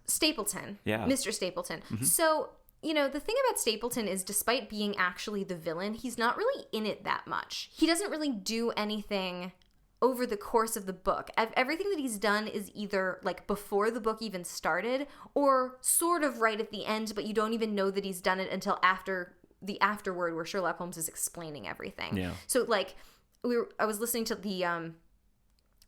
Stapleton. Yeah. Mr. Stapleton.
Mm-hmm.
So, the thing about Stapleton is despite being actually the villain, he's not really in it that much. He doesn't really do anything over the course of the book. Everything that he's done is either like before the book even started or sort of right at the end, but you don't even know that he's done it until after the afterword where Sherlock Holmes is explaining everything. Yeah. So like I was listening to the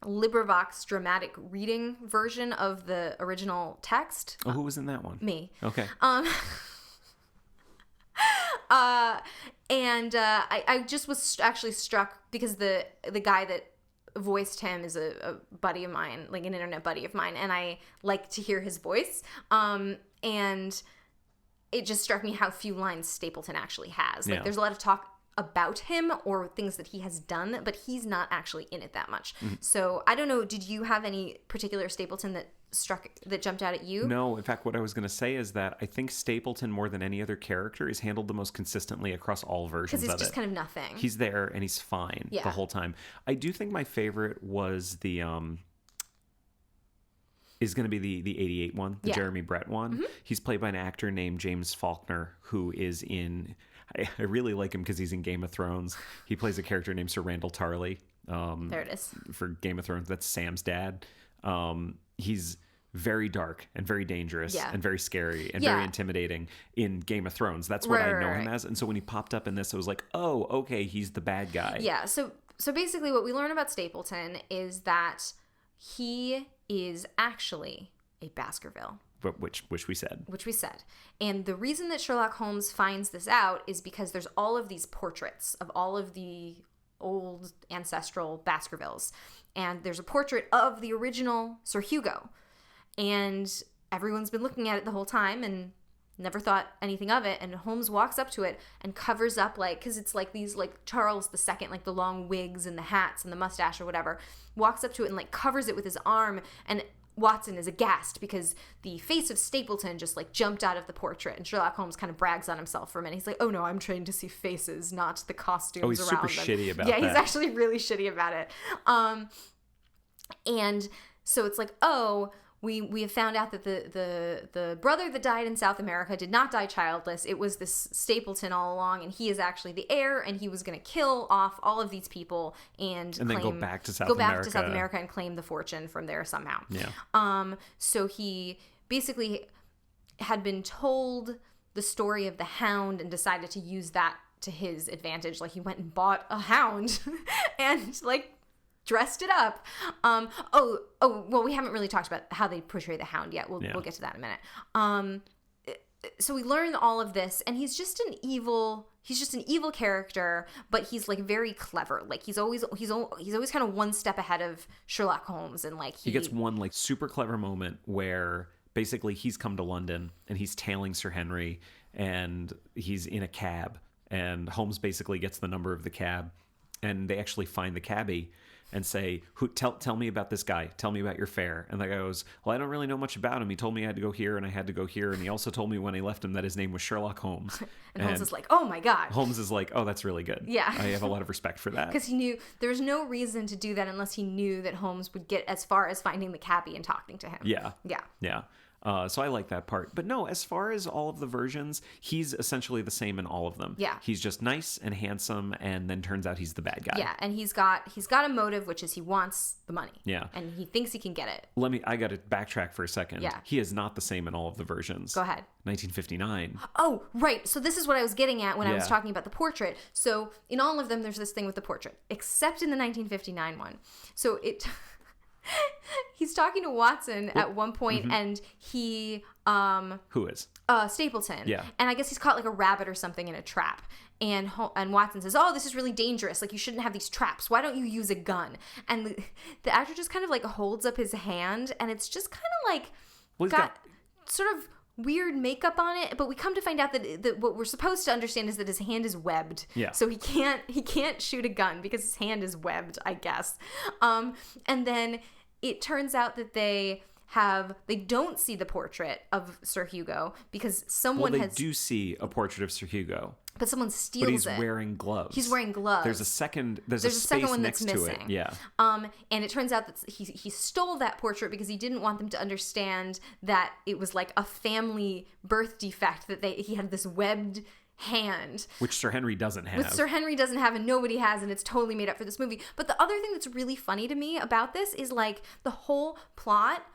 LibriVox dramatic reading version of the original text.
Oh, who was in that one?
Me.
Okay.
I just was actually struck because the guy that voiced him is a buddy of mine, like an internet buddy of mine, and I like to hear his voice. And it just struck me how few lines Stapleton actually has. Like there's a lot of talk about him or things that he has done, but he's not actually in it that much. Mm-hmm. So I don't know, did you have any particular Stapleton that jumped out at you?
No, in fact, what I was going to say is that I think Stapleton, more than any other character, is handled the most consistently across all versions of it.
Because it's just kind of nothing.
He's there and he's fine the whole time. I do think my favorite was the is going to be the 88 one, the Jeremy Brett one. Mm-hmm. He's played by an actor named James Faulkner, who is in... I really like him because he's in Game of Thrones. He plays a character named Sir Randall Tarley.
There it is.
For Game of Thrones, that's Sam's dad. he's very dark and very dangerous
Yeah.
and very scary and
Yeah.
very intimidating in Game of Thrones. That's what I know him as. And so when he popped up in this, I was like, oh, okay, he's the bad guy.
Yeah. So basically what we learn about Stapleton is that he is actually a Baskerville.
But which we said.
Which we said. And the reason that Sherlock Holmes finds this out is because there's all of these portraits of all of the old ancestral Baskervilles. And there's a portrait of the original Sir Hugo. And everyone's been looking at it the whole time and never thought anything of it. And Holmes walks up to it and covers up, like, because it's like these, like, Charles II, like the long wigs and the hats and the mustache or whatever, walks up to it and, like, covers it with his arm. And Watson is aghast because the face of Stapleton just, like, jumped out of the portrait. And Sherlock Holmes kind of brags on himself for a minute. He's like, oh, no, I'm trained to see faces, not the costumes around them.
Oh, he's super shitty about
that. Yeah,
he's
actually really shitty about it. And so it's like, oh, we have found out that the brother that died in South America did not die childless. It was this Stapleton all along, and he is actually the heir, and he was going to kill off all of these people and
then go back to South
America and claim the fortune from there somehow.
Yeah.
So he basically had been told the story of the Hound and decided to use that to his advantage. Like, he went and bought a hound and, like, dressed it up. Well, we haven't really talked about how they portray the Hound yet. We'll get to that in a minute. So we learn all of this, and he's just an evil character, but he's, like, very clever. Like, he's always kind of one step ahead of Sherlock Holmes, and, like,
he gets one, like, super clever moment where basically he's come to London and he's tailing Sir Henry, and he's in a cab, and Holmes basically gets the number of the cab, and they actually find the cabbie and say, tell me about this guy. Tell me about your fare. And the guy goes, well, I don't really know much about him. He told me I had to go here and I had to go here. And he also told me when I left him that his name was Sherlock Holmes.
and Holmes is like, oh my God.
Holmes is like, oh, that's really good.
Yeah.
I have a lot of respect for that.
Because he knew there was no reason to do that unless he knew that Holmes would get as far as finding the cabbie and talking to him.
Yeah.
Yeah.
Yeah. So I like that part. But no, as far as all of the versions, he's essentially the same in all of them.
Yeah.
He's just nice and handsome, and then turns out he's the bad guy.
Yeah, and he's got a motive, which is he wants the money.
Yeah.
And he thinks he can get it.
I got to backtrack for a second.
Yeah.
He is not the same in all of the versions.
Go ahead.
1959.
Oh, right. So this is what I was getting at when I was
Yeah.
talking about the portrait. So in all of them, there's this thing with the portrait, except in the 1959 one. So he's talking to Watson at one point, and he
Who is?
Stapleton.
Yeah.
And I guess he's caught like a rabbit or something in a trap. And Watson says, oh, this is really dangerous. Like, you shouldn't have these traps. Why don't you use a gun? And the actor just kind of, like, holds up his hand, and it's just kind of like got sort of weird makeup on it. But we come to find out that what we're supposed to understand is that his hand is webbed.
Yeah.
So he can't shoot a gun because his hand is webbed, I guess. And then it turns out that they don't see the portrait of Sir Hugo because someone
they do see a portrait of Sir Hugo.
But someone steals
But he's
it.
wearing gloves.
He's wearing gloves.
There's a second
second one
next
that's
to
missing.
it. Yeah.
And it turns out that he stole that portrait because he didn't want them to understand that it was like a family birth defect, that he had this webbed hand.
Which Sir Henry doesn't have.
Which Sir Henry doesn't have and nobody has, and it's totally made up for this movie. But the other thing that's really funny to me about this is, like, the whole plot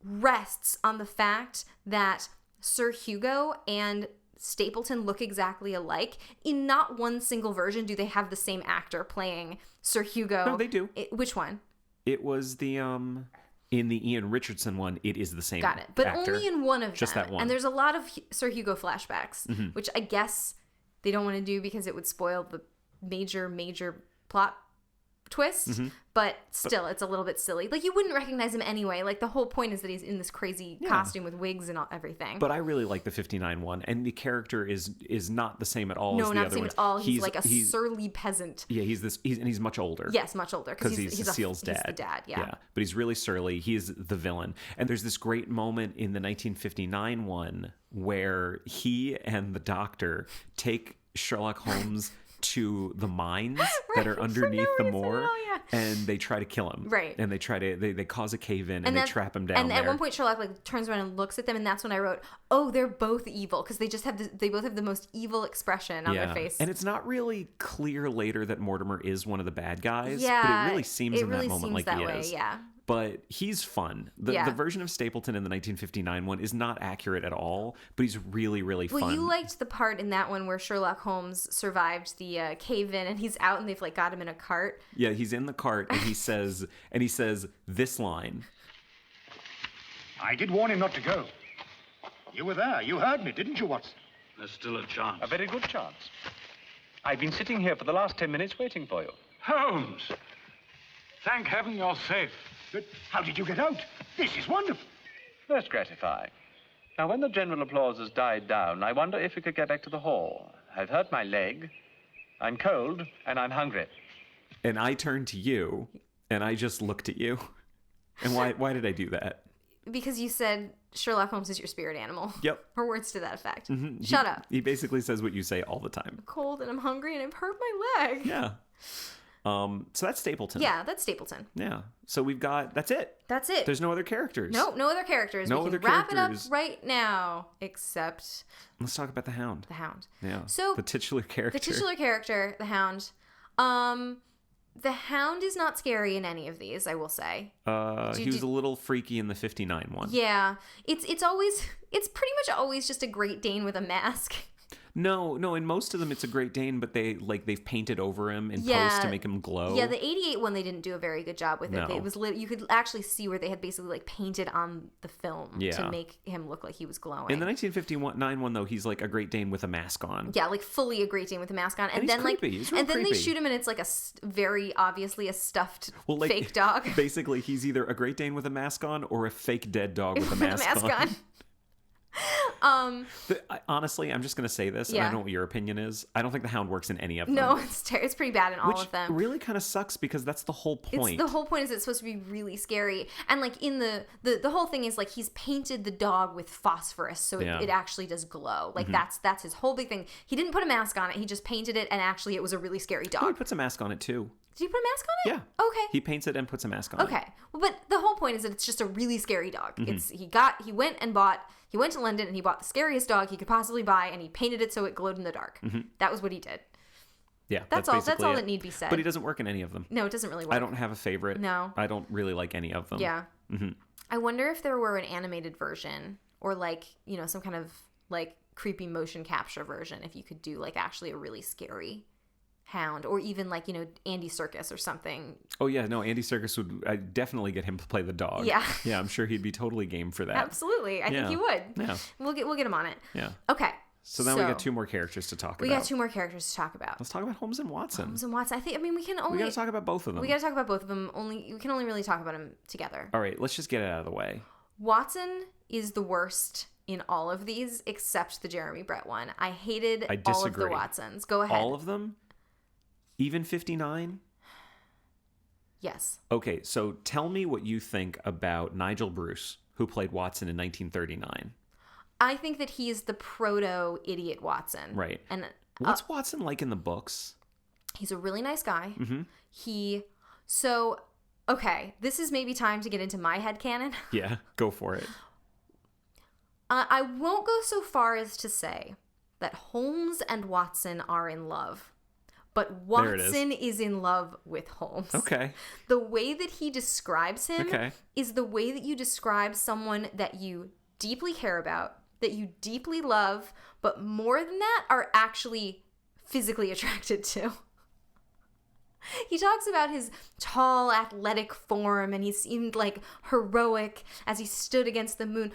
rests on the fact that Sir Hugo and Stapleton look exactly alike. In not one single version do they have the same actor playing Sir Hugo.
No, they do.
Which one?
It was the in the Ian Richardson one, it is the same
Got it. But
actor.
only in one of
Just
them.
that one.
And there's a lot of Sir Hugo flashbacks, which I guess they don't want to do because it would spoil the major plot twist. But still, it's a little bit silly. Like, you wouldn't recognize him anyway. Like, the whole point is that he's in this crazy costume with wigs and everything.
But I really like the 59 one, and the character is not the same at all
no,
as the
not
other
the same
ones.
at all. He's like a surly peasant.
Yeah, he's much older.
Yes, much older.
Because he's Cecile's dad.
He's the dad, yeah.
But he's really surly. He's the villain. And there's this great moment in the 1959 one where he and the doctor take Sherlock Holmes to the mines that are underneath the moor, and they try to kill him.
Right.
And they cause a cave in and they trap him down
and
there.
at one point Sherlock, like, turns around and looks at them, and that's when I wrote, oh, they're both evil, because they both have the most evil expression on their face.
And it's not really clear later that Mortimer is one of the bad guys,
Yeah,
but it really seems in that moment like
that
he
way,
is.
yeah.
but he's fun. The version of Stapleton in the 1959 one is not accurate at all, but he's really, really fun.
Well, you liked the part in that one where Sherlock Holmes survived the cave-in, and he's out, and they've like got him in a cart.
Yeah, he's in the cart, and he says this line.
I did warn him not to go. You were there. You heard me, didn't you, Watson?
There's still a chance.
A very good chance. I've been sitting here for the last 10 minutes waiting for you.
Holmes! Thank heaven you're safe.
But how did you get out? This is wonderful. Most gratifying. Now, when the general applause has died down, I wonder if we could get back to the hall. I've hurt my leg. I'm cold, and I'm hungry.
And I turned to you, and I just looked at you. And why did I do that?
Because you said Sherlock Holmes is your spirit animal.
Yep.
Or words to that effect.
Mm-hmm.
Shut up.
He basically says what you say all the time.
I'm cold and I'm hungry and I've hurt my leg.
Yeah. So that's Stapleton.
Yeah, that's Stapleton.
Yeah. So we've got, that's it.
That's it.
There's no other characters.
No other characters.
No
we can
other
wrap
characters.
it up right now, except
Let's talk about the Hound.
the Hound.
Yeah.
So
the titular character.
The titular character, the Hound. The Hound is not scary in any of these, I will say.
He was a little freaky in the 59 one.
Yeah. It's pretty much always just a Great Dane with a mask.
No, in most of them it's a Great Dane, but they've painted over him in post to make him glow.
Yeah, the 88 one they didn't do a very good job with it.
No.
It was you could actually see where they had basically like painted on the film to make him look like he was glowing.
In the 1959 one though, he's like a Great Dane with a mask on.
Yeah, like fully a Great Dane with a mask on, and
he's
then
creepy. He's real
then they
creepy.
shoot him, and it's like very obviously a stuffed
like,
fake dog.
Basically, he's either a Great Dane with a mask on or a fake dead dog with a mask on. Honestly, I'm just going to say this, and I don't know what your opinion is. I don't think the Hound works in any of them.
No, it's pretty bad in all of them.
Which really kind of sucks because that's the whole point.
The whole point is it's supposed to be really scary. And like in the whole thing is like he's painted the dog with phosphorus so it actually does glow. Like that's his whole big thing. He didn't put a mask on it. He just painted it, and actually it was a really scary dog.
Oh, he puts a mask on it too.
Did he put a mask on it?
Yeah.
Okay.
He paints it and puts a mask on it.
Okay. Well, but the whole point is that it's just a really scary dog. He went to London and he bought the scariest dog he could possibly buy, and he painted it so it glowed in the dark. That was what he did.
Yeah.
That's all that need be said.
But he doesn't work in any of them.
No, it doesn't really work.
I don't have a favorite.
No.
I don't really like any of them.
Yeah. I wonder if there were an animated version or like, some kind of like creepy motion capture version, if you could do like actually a really scary Hound, or even like Andy Serkis or something.
Oh yeah, no, Andy Serkis would. I'd definitely get him to play the dog.
Yeah,
I'm sure he'd be totally game for that.
Absolutely, I think he would.
Yeah,
we'll get him on it.
Yeah.
Okay.
So then we got two more characters to talk about.
We got two more characters to talk about.
Let's talk about Holmes and Watson.
Holmes and Watson. We
got to talk about both of them.
We got to talk about both of them. We can only really talk about them together.
All right, let's just get it out of the way.
Watson is the worst in all of these except the Jeremy Brett one. I hated all of the Watsons. Go ahead.
All of them? Even 59?
Yes.
Okay, so tell me what you think about Nigel Bruce, who played Watson in 1939.
I think that he is the proto-idiot Watson.
Right.
And
what's Watson like in the books?
He's a really nice guy.
Mm-hmm.
Okay, this is maybe time to get into my headcanon.
Yeah, go for it.
I won't go so far as to say that Holmes and Watson are in love. But Watson is in love with Holmes.
Okay.
The way that he describes him is the way that you describe someone that you deeply care about, that you deeply love, but more than that are actually physically attracted to. He talks about his tall, athletic form, and he seemed like heroic as he stood against the moon.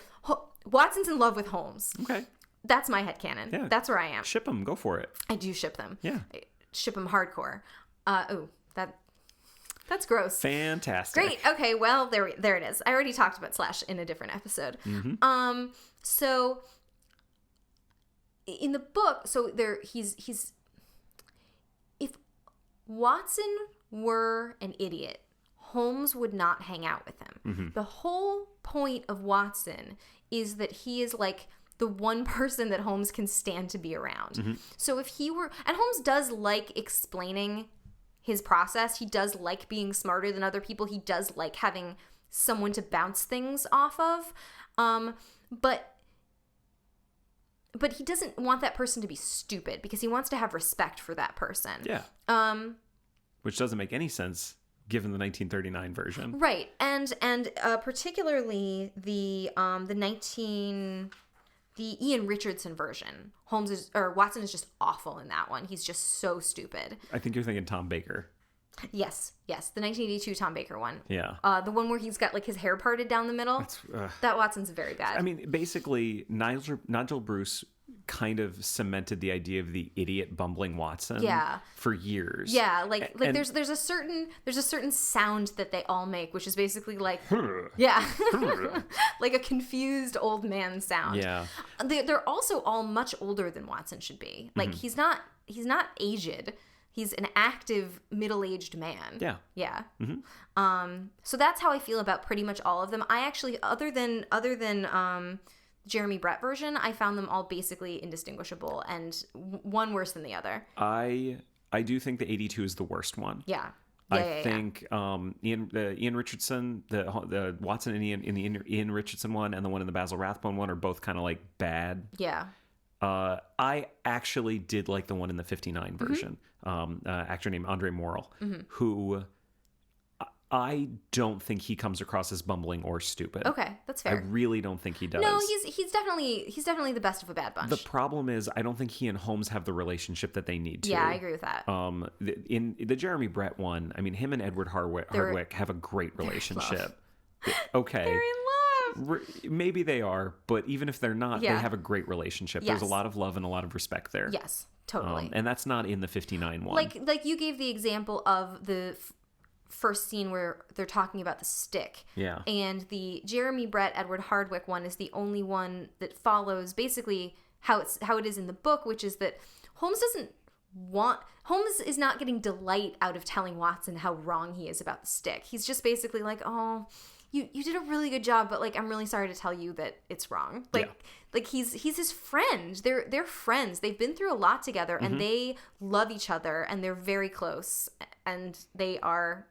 Watson's in love with Holmes.
Okay.
That's my headcanon. Yeah. That's where I am.
Ship them. Go for it.
I do ship them.
Yeah.
Ship them hardcore. That's gross.
Fantastic.
Great. Okay, well, there it is. I already talked about Slash in a different episode.
Mm-hmm.
So in the book, he's if Watson were an idiot, Holmes would not hang out with him.
Mm-hmm.
The whole point of Watson is that he is like the one person that Holmes can stand to be around.
Mm-hmm.
So if he were, and Holmes does like explaining his process. He does like being smarter than other people. He does like having someone to bounce things off of. But he doesn't want that person to be stupid because he wants to have respect for that person.
Yeah. Which doesn't make any sense given the 1939 version.
Right. And particularly the Ian Richardson version. Watson is just awful in that one. He's just so stupid.
I think you're thinking Tom Baker.
Yes, the 1982 Tom Baker one.
Yeah.
The one where he's got like his hair parted down the middle. That Watson's very bad.
I mean, basically, Nigel Bruce kind of cemented the idea of the idiot bumbling Watson for years.
Yeah, like there's a certain sound that they all make, which is basically like like a confused old man sound.
Yeah.
They're also all much older than Watson should be. Like he's not aged. He's an active middle-aged man.
Yeah.
Yeah. Mm-hmm. So that's how I feel about pretty much all of them. I actually, other than Jeremy Brett version, I found them all basically indistinguishable and one worse than the other.
I do think the 82 is the worst one.
Yeah.
I think Ian Richardson, the Watson and Ian Richardson one, and the one in the Basil Rathbone one are both kind of like bad.
Yeah.
I actually did like the one in the 59 version. Actor named Andre Morel, who I don't think he comes across as bumbling or stupid.
Okay, that's fair.
I really don't think he does.
No, he's definitely the best of a bad bunch.
The problem is I don't think he and Holmes have the relationship that they need to.
Yeah, I agree with that.
In the Jeremy Brett one, I mean, him and Edward Hardwicke have a great relationship. Okay.
They're in love.
Maybe they are, but even if they're not, they have a great relationship.
Yes.
There's a lot of love and a lot of respect there.
Yes, totally.
And that's not in the 59 one.
Like you gave the example of the first scene where they're talking about the stick.
Yeah.
And the Jeremy Brett, Edward Hardwicke one is the only one that follows basically how it is in the book, which is that Holmes is not getting delight out of telling Watson how wrong he is about the stick. He's just basically like, oh, you did a really good job, but like I'm really sorry to tell you that it's wrong. Like he's his friend. They're friends. They've been through a lot together, and they love each other, and they're very close, and they are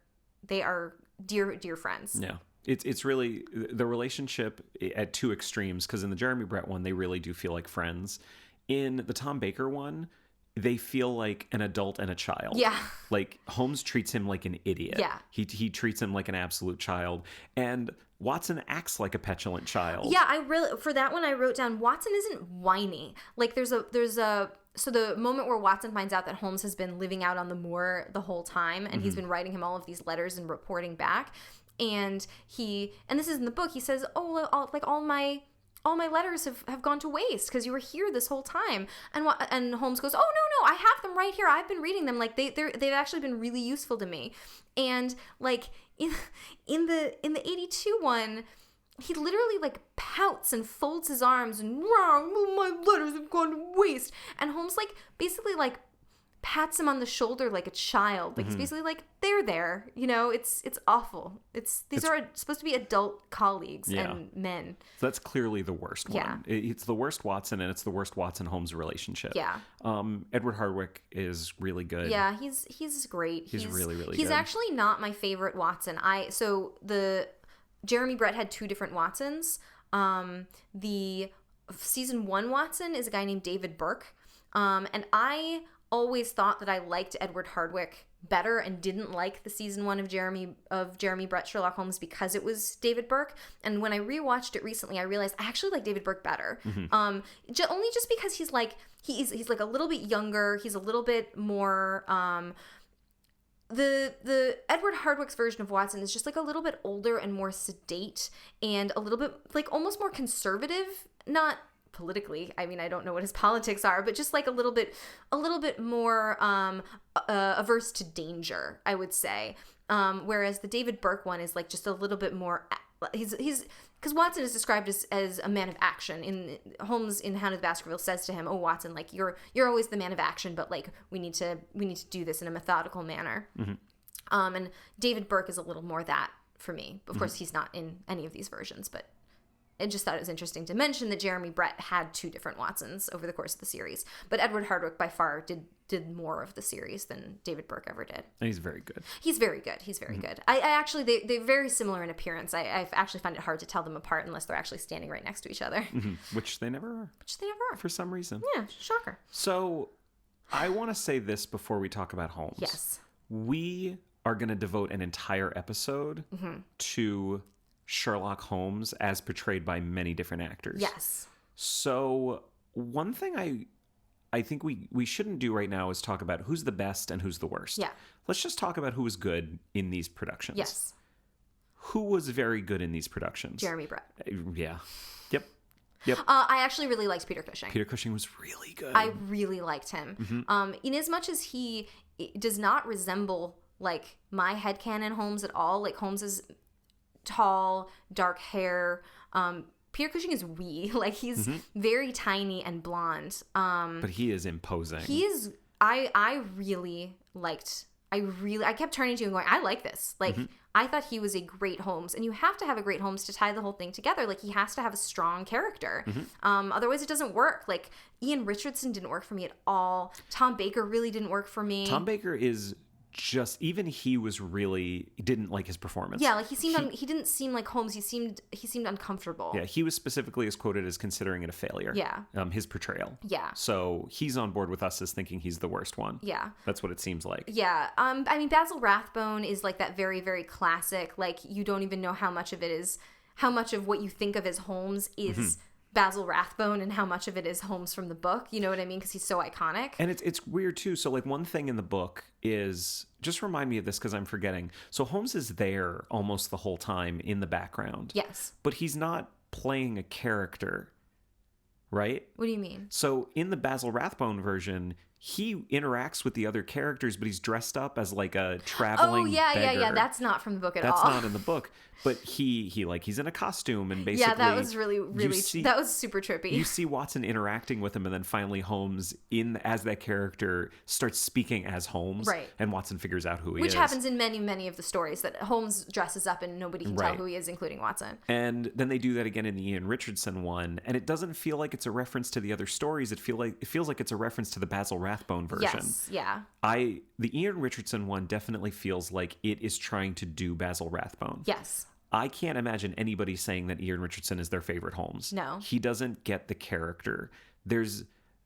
dear friends.
Yeah. It's really the relationship at two extremes, because in the Jeremy Brett one, they really do feel like friends. In the Tom Baker one, they feel like an adult and a child.
Yeah.
Like Holmes treats him like an idiot.
Yeah.
He treats him like an absolute child. And Watson acts like a petulant child.
Yeah, for that one I wrote down Watson isn't whiny. Like there's a so the moment where Watson finds out that Holmes has been living out on the moor the whole time, and he's been writing him all of these letters and reporting back, and this is in the book, he says, "Oh, all my letters have gone to waste because you were here this whole time." And Holmes goes, "Oh no, I have them right here. I've been reading them. Like they've actually been really useful to me." And like in the 82 one, he literally like pouts and folds his arms and my letters have gone to waste. And Holmes like basically like pats him on the shoulder like a child. Like he's basically like, they're there. You know, it's awful. These are supposed to be adult colleagues and men.
So that's clearly the worst one.
Yeah.
It's the worst Watson, and it's the worst Watson-Holmes relationship.
Yeah.
Edward Hardwicke is really good.
Yeah, he's great.
He's really, really
He's
good.
actually not my favorite Watson. So the Jeremy Brett had two different Watsons. The season 1 Watson is a guy named David Burke. And I always thought that I liked Edward Hardwicke better and didn't like the season 1 of Jeremy Brett Sherlock Holmes because it was David Burke. And when I rewatched it recently, I realized I actually like David Burke better. Only just because he's like a little bit younger. He's a little bit more. The Edward Hardwicke's version of Watson is just like a little bit older and more sedate and a little bit like almost more conservative, not politically. I mean, I don't know what his politics are, but just like a little bit more averse to danger, I would say. Whereas the David Burke one is like just a little bit more. He's because Watson is described as a man of action. In Holmes in Hound of the Baskervilles says to him, "Oh, Watson, like you're always the man of action, but like we need to do this in a methodical manner." And David Burke is a little more that for me. Of course, he's not in any of these versions, but I just thought it was interesting to mention that Jeremy Brett had two different Watsons over the course of the series. But Edward Hardwicke by far did more of the series than David Burke ever did.
And he's very good.
He's very good. I actually, they're very similar in appearance. I actually find it hard to tell them apart unless they're actually standing right next to each other.
Which they never are. For some reason.
Yeah, shocker.
So I want to say this before we talk about Holmes.
Yes.
We are going to devote an entire episode to Sherlock Holmes as portrayed by many different actors.
Yes.
So one thing I think we shouldn't do right now is talk about who's the best and who's the worst.
Yeah.
Let's just talk about who was good in these productions.
Yes.
Who was very good in these productions?
Jeremy Brett.
Yeah. Yep.
I actually really liked Peter Cushing.
Peter Cushing was really good.
I really liked him. In as much as he does not resemble like my headcanon Holmes at all. Like Holmes is tall, dark hair. Peter Cushing is wee. Like he's very tiny and blonde.
But he is imposing.
He is. I really liked. I kept turning to you and going, I like this. Like, I thought he was a great Holmes. And you have to have a great Holmes to tie the whole thing together. Like, he has to have a strong character. Otherwise, it doesn't work. Like, Ian Richardson didn't work for me at all. Tom Baker really didn't work for me.
Tom Baker is just, even he didn't like his performance.
Yeah, like he didn't seem like Holmes. He seemed uncomfortable.
Yeah, he was specifically as quoted as considering it a failure.
Yeah.
His portrayal.
Yeah.
So he's on board with us as thinking he's the worst one.
Yeah.
That's what it seems like.
Yeah. I mean, Basil Rathbone is like that very, very classic, like you don't even know how much of what you think of as Holmes is Basil Rathbone and how much of it is Holmes from the book. You know what I mean? Because he's so iconic.
And it's weird too. So like one thing in the book is, just remind me of this because I'm forgetting. So Holmes is there almost the whole time in the background.
Yes.
But he's not playing a character, right?
What do you mean?
So in the Basil Rathbone version, he interacts with the other characters, but he's dressed up as like a traveling beggar.
That's not from the book at all.
That's not in the book. But he's in a costume and basically...
Yeah, that was really that was super trippy.
You see Watson interacting with him, and then finally Holmes, as that character, starts speaking as Holmes.
Right.
And Watson figures out who he is.
Which happens in many, many of the stories, that Holmes dresses up and nobody can tell who he is, including Watson.
And then they do that again in the Ian Richardson one, and it doesn't feel like it's a reference to the other stories. It feels like it's a reference to the Basil Rathbone version.
Yes, yeah.
The Ian Richardson one definitely feels like it is trying to do Basil Rathbone.
Yes.
I can't imagine anybody saying that Ian Richardson is their favorite Holmes.
No.
He doesn't get the character.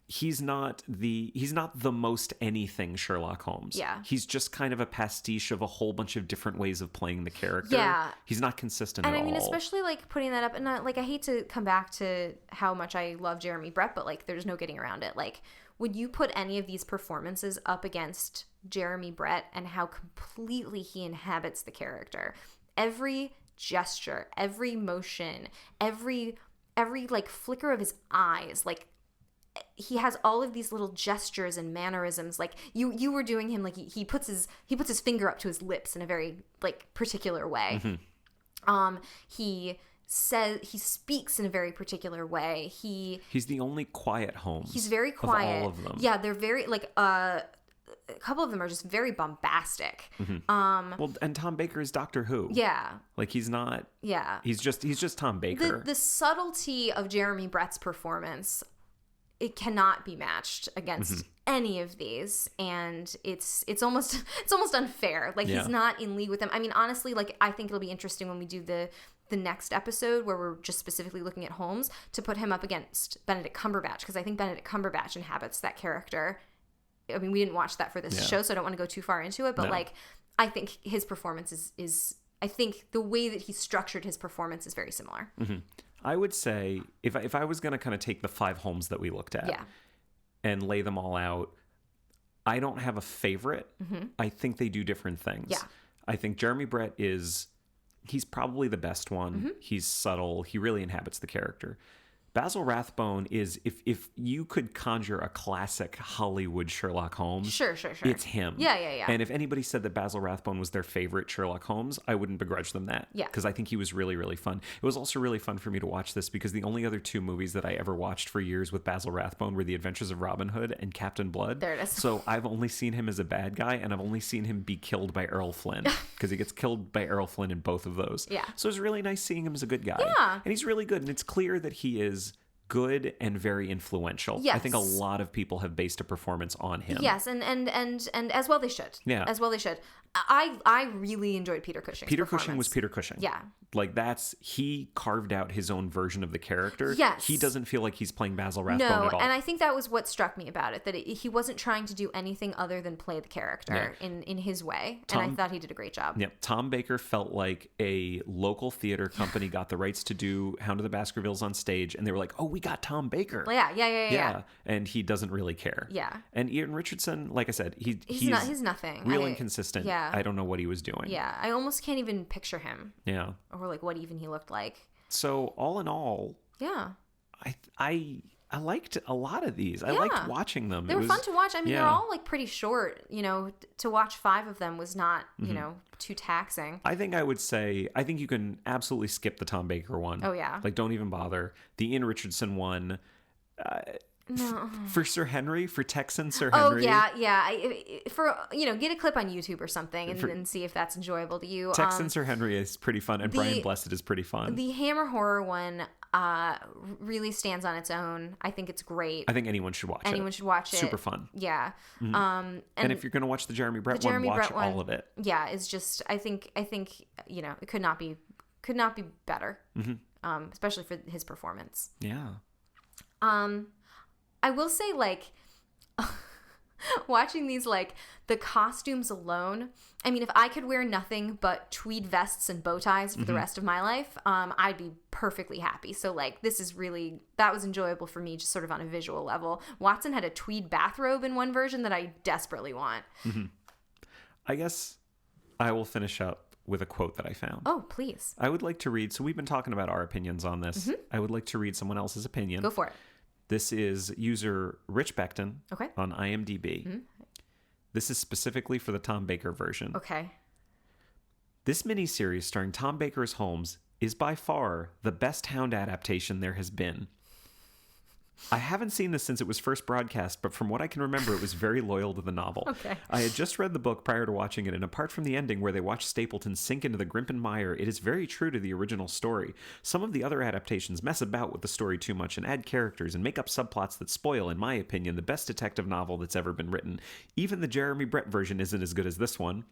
He's not the most anything Sherlock Holmes.
Yeah.
He's just kind of a pastiche of a whole bunch of different ways of playing the character.
Yeah.
He's not consistent at all.
And I mean, especially like putting that up, and like I hate to come back to how much I love Jeremy Brett, but like there's no getting around it. Like, would you put any of these performances up against Jeremy Brett and how completely he inhabits the character? Every gesture, every motion, every like flicker of his eyes, like he has all of these little gestures and mannerisms. Like you were doing him, like he puts his finger up to his lips in a very like particular way. He speaks in a very particular way. He's
the only quiet Holmes.
He's very quiet.
Of all of them.
Yeah, they're very like a couple of them are just very bombastic.
Well, and Tom Baker is Doctor Who.
Yeah.
Like he's not.
Yeah.
He's just Tom Baker.
The subtlety of Jeremy Brett's performance, it cannot be matched against any of these, and it's almost unfair. Like he's not in league with them. I mean, honestly, like I think it'll be interesting when we do the next episode where we're just specifically looking at Holmes to put him up against Benedict Cumberbatch, because I think Benedict Cumberbatch inhabits that character. I mean, we didn't watch that for this show, so I don't want to go too far into it, but like I think his performance is I think the way that he structured his performance is very similar.
I would say if I was going to kind of take the 5 Holmes that we looked at and lay them all out, I don't have a favorite. I think they do different things.
Yeah.
I think Jeremy Brett he's probably the best one. He's subtle. He really inhabits the character. Basil Rathbone is, if you could conjure a classic Hollywood Sherlock Holmes,
sure,
it's him.
Yeah.
And if anybody said that Basil Rathbone was their favorite Sherlock Holmes, I wouldn't begrudge them that.
Yeah.
Because I think he was really, really fun. It was also really fun for me to watch this because the only other 2 movies that I ever watched for years with Basil Rathbone were The Adventures of Robin Hood and Captain Blood.
There it is.
So I've only seen him as a bad guy, and I've only seen him be killed by Errol Flynn, because he gets killed by Errol Flynn in both of those.
Yeah.
So it was really nice seeing him as a good guy.
Yeah.
And he's really good, and it's clear that he is good and very influential.
Yes.
I think a lot of people have based a performance on him.
Yes, and as well they should.
Yeah.
As well they should. I really enjoyed Peter Cushing's
Peter
performance.
Cushing was Peter Cushing.
Yeah.
Like he carved out his own version of the character.
Yes.
He doesn't feel like he's playing Basil Rathbone
No,
at all.
and I think that was what struck me about it, that he wasn't trying to do anything other than play the character in his way. And I thought he did a great job.
Yep. Tom Baker felt like a local theater company got the rights to do Hound of the Baskervilles on stage, and they were like, oh, we got Tom Baker.
Yeah.
And he doesn't really care.
Yeah.
And Ian Richardson, like I said, he's
nothing.
Real inconsistent.
Yeah.
I don't know what he was doing.
Yeah. I almost can't even picture him.
Yeah.
Or like what even he looked like.
So all in all,
yeah,
I liked a lot of these. I liked watching them.
They were fun to watch. I mean,
yeah.
they're all like pretty short. You know, to watch 5 of them was not too taxing.
I think you can absolutely skip the Tom Baker one.
Oh yeah,
like don't even bother. The Ian Richardson one.
No.
For Sir Henry, for Texan Sir Henry.
Oh yeah. Get a clip on YouTube or something and see if that's enjoyable to you.
Texan Sir Henry is pretty fun, and Brian Blessed is pretty fun.
The Hammer horror one really stands on its own. I think it's great.
I think anyone should watch it.
Anyone should watch it.
Super fun.
Yeah.
Mm-hmm. And if you're gonna watch the Jeremy Brett one, watch all of it.
Yeah, it's just I think it could not be better. Mm-hmm. Especially for his performance.
Yeah.
I will say, like, watching these, like, the costumes alone, I mean, if I could wear nothing but tweed vests and bow ties for the rest of my life, I'd be perfectly happy. So, like, that was enjoyable for me just sort of on a visual level. Watson had a tweed bathrobe in one version that I desperately want.
Mm-hmm. I guess I will finish up with a quote that I found.
Oh, please.
I would like to read, so we've been talking about our opinions on this. Mm-hmm. I would like to read someone else's opinion.
Go for it.
This is user Rich Beckton on IMDb. Mm-hmm. This is specifically for the Tom Baker version.
Okay.
This miniseries starring Tom Baker as Holmes is by far the best Hound adaptation there has been. I haven't seen this since it was first broadcast, but from what I can remember, it was very loyal to the novel.
Okay.
I had just read the book prior to watching it, and apart from the ending where they watch Stapleton sink into the Grimpen mire, it is very true to the original story. Some of the other adaptations mess about with the story too much and add characters and make up subplots that spoil, in my opinion, the best detective novel that's ever been written. Even the Jeremy Brett version isn't as good as this one.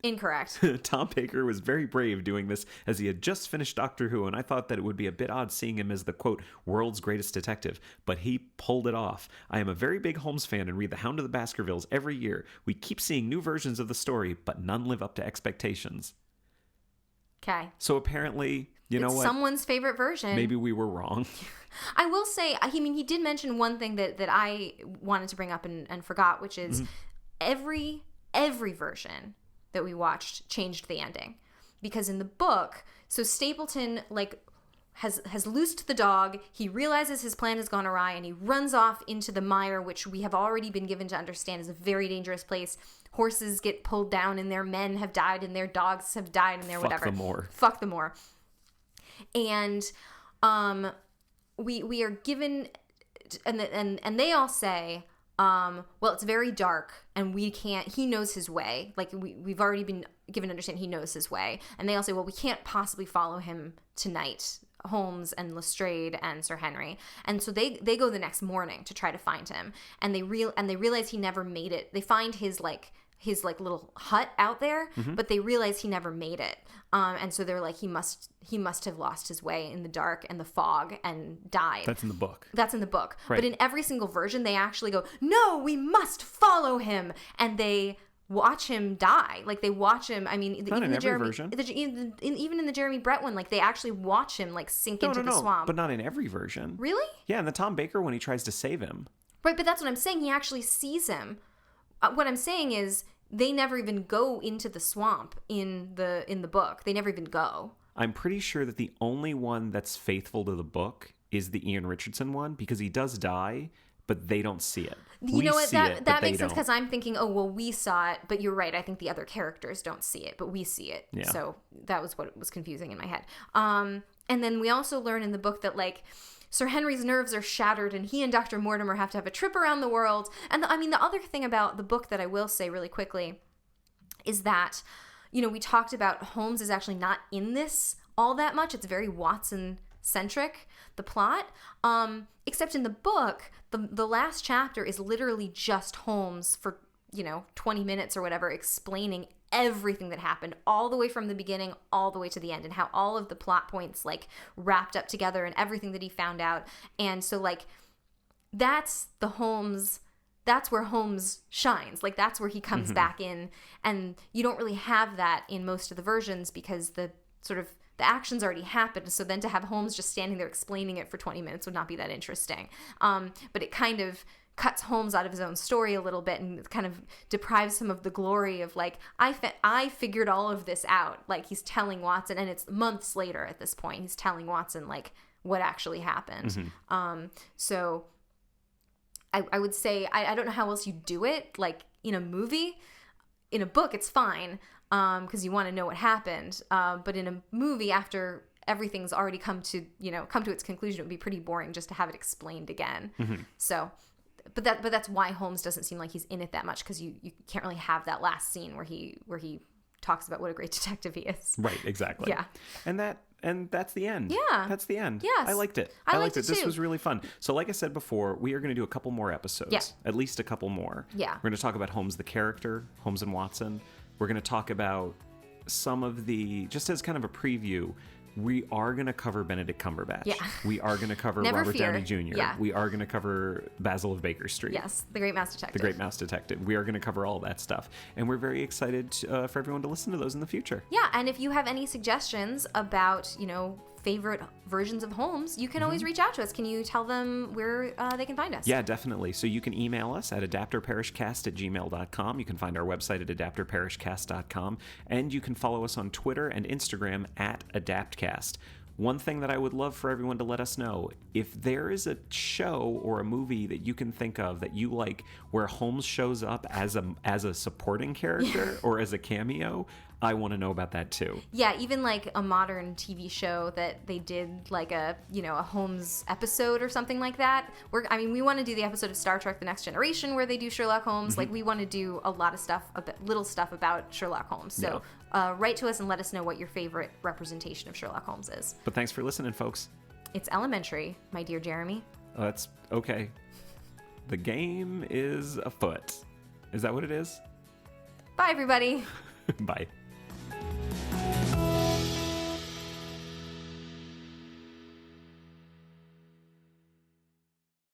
Incorrect.
Tom Baker was very brave doing this as he had just finished Doctor Who, and I thought that it would be a bit odd seeing him as the, quote, world's greatest detective, but he pulled it off. I am a very big Holmes fan and read The Hound of the Baskervilles every year. We keep seeing new versions of the story, but none live up to expectations.
Okay.
So apparently, it's
someone's favorite version.
Maybe we were wrong.
I will say, he did mention one thing that I wanted to bring up and forgot, which is every version that we watched changed the ending, because in the book, so Stapleton has loosed the dog, he realizes his plan has gone awry, and he runs off into the mire, which we have already been given to understand is a very dangerous place. Horses get pulled down and their men have died and their dogs have died and their whatever. Fuck the more. And we are given, and they all say, well, it's very dark and he knows his way. Like we've already been given to understand he knows his way. And they all say, well, we can't possibly follow him tonight, Holmes and Lestrade and Sir Henry. And so they go the next morning to try to find him. And they realize he never made it. They find his little hut out there, but they realize he never made it. And so they're like, he must have lost his way in the dark and the fog and died.
That's in the book.
Right. But in every single version, they actually go, no, we must follow him. And they watch him die. Like they watch him. I mean,
not
even
in
the
every
Jeremy
version.
Even in the Jeremy Brett one, like they actually watch him like sink into the swamp.
But not in every version.
Really?
Yeah, in the Tom Baker one, he tries to save him.
Right, but that's what I'm saying. He actually sees him. What I'm saying is, they never even go into the swamp in the book. They never even go. I'm
pretty sure that the only one that's faithful to the book is the Ian Richardson one, because he does die, but they don't see it.
You know what? That makes sense, because I'm thinking, oh, well, we saw it, but you're right. I think the other characters don't see it, but we see it. Yeah. So that was what was confusing in my head. And then we also learn in the book that, like, Sir Henry's nerves are shattered and he and Dr. Mortimer have to have a trip around the world. And the other thing about the book that I will say really quickly is that, we talked about Holmes is actually not in this all that much. It's very Watson centric, the plot. Except in the book, the last chapter is literally just Holmes for 20 minutes or whatever, explaining everything that happened all the way from the beginning all the way to the end, and how all of the plot points like wrapped up together and everything that he found out. And so like that's where Holmes shines. Like that's where he comes back in, and you don't really have that in most of the versions because the action's already happened. So then to have Holmes just standing there explaining it for 20 minutes would not be that interesting. But it kind of cuts Holmes out of his own story a little bit and kind of deprives him of the glory of like, I figured all of this out. Like he's telling Watson, and it's months later at this point, he's telling Watson like what actually happened. So I would say, I don't know how else you do it. Like in a movie, in a book, it's fine because you want to know what happened. But in a movie, after everything's already come to its conclusion, it would be pretty boring just to have it explained again. So, but that's why Holmes doesn't seem like he's in it that much, because you can't really have that last scene where he talks about what a great detective he is.
Right, exactly.
Yeah.
And that's the end.
Yeah.
That's the end.
Yes.
I liked it.
I liked it
This
too.
was really fun. So like I said before, we are going to do a couple more episodes.
Yeah.
At least a couple more.
Yeah.
We're going to talk about Holmes the character, Holmes and Watson. We're going to talk about some of the, just as kind of a preview, we are going to cover Benedict Cumberbatch.
Yeah.
We are going to cover
Never
Robert
fear.
Downey Jr.
Yeah.
We are going to cover Basil of Baker Street.
Yes, the Great Mouse Detective.
The Great Mouse Detective. We are going to cover all that stuff. And we're very excited for everyone to listen to those in the future.
Yeah, and if you have any suggestions about, favorite versions of Holmes, you can always reach out to us. Can you tell them where they can find us?
Yeah, definitely. So you can email us at adapterparishcast@gmail.com. You can find our website at adapterparishcast.com. And you can follow us on Twitter and Instagram at AdaptCast. One thing that I would love for everyone to let us know, if there is a show or a movie that you can think of that you like where Holmes shows up as a supporting character or as a cameo, I want to know about that too.
Yeah, even like a modern TV show that they did like a Holmes episode or something like that. We want to do the episode of Star Trek The Next Generation where they do Sherlock Holmes. Like we want to do a lot of stuff, little stuff about Sherlock Holmes. So write to us and let us know what your favorite representation of Sherlock Holmes is.
But thanks for listening, folks.
It's elementary, my dear Jeremy.
That's okay. The game is afoot. Is that what it is?
Bye, everybody.
Bye.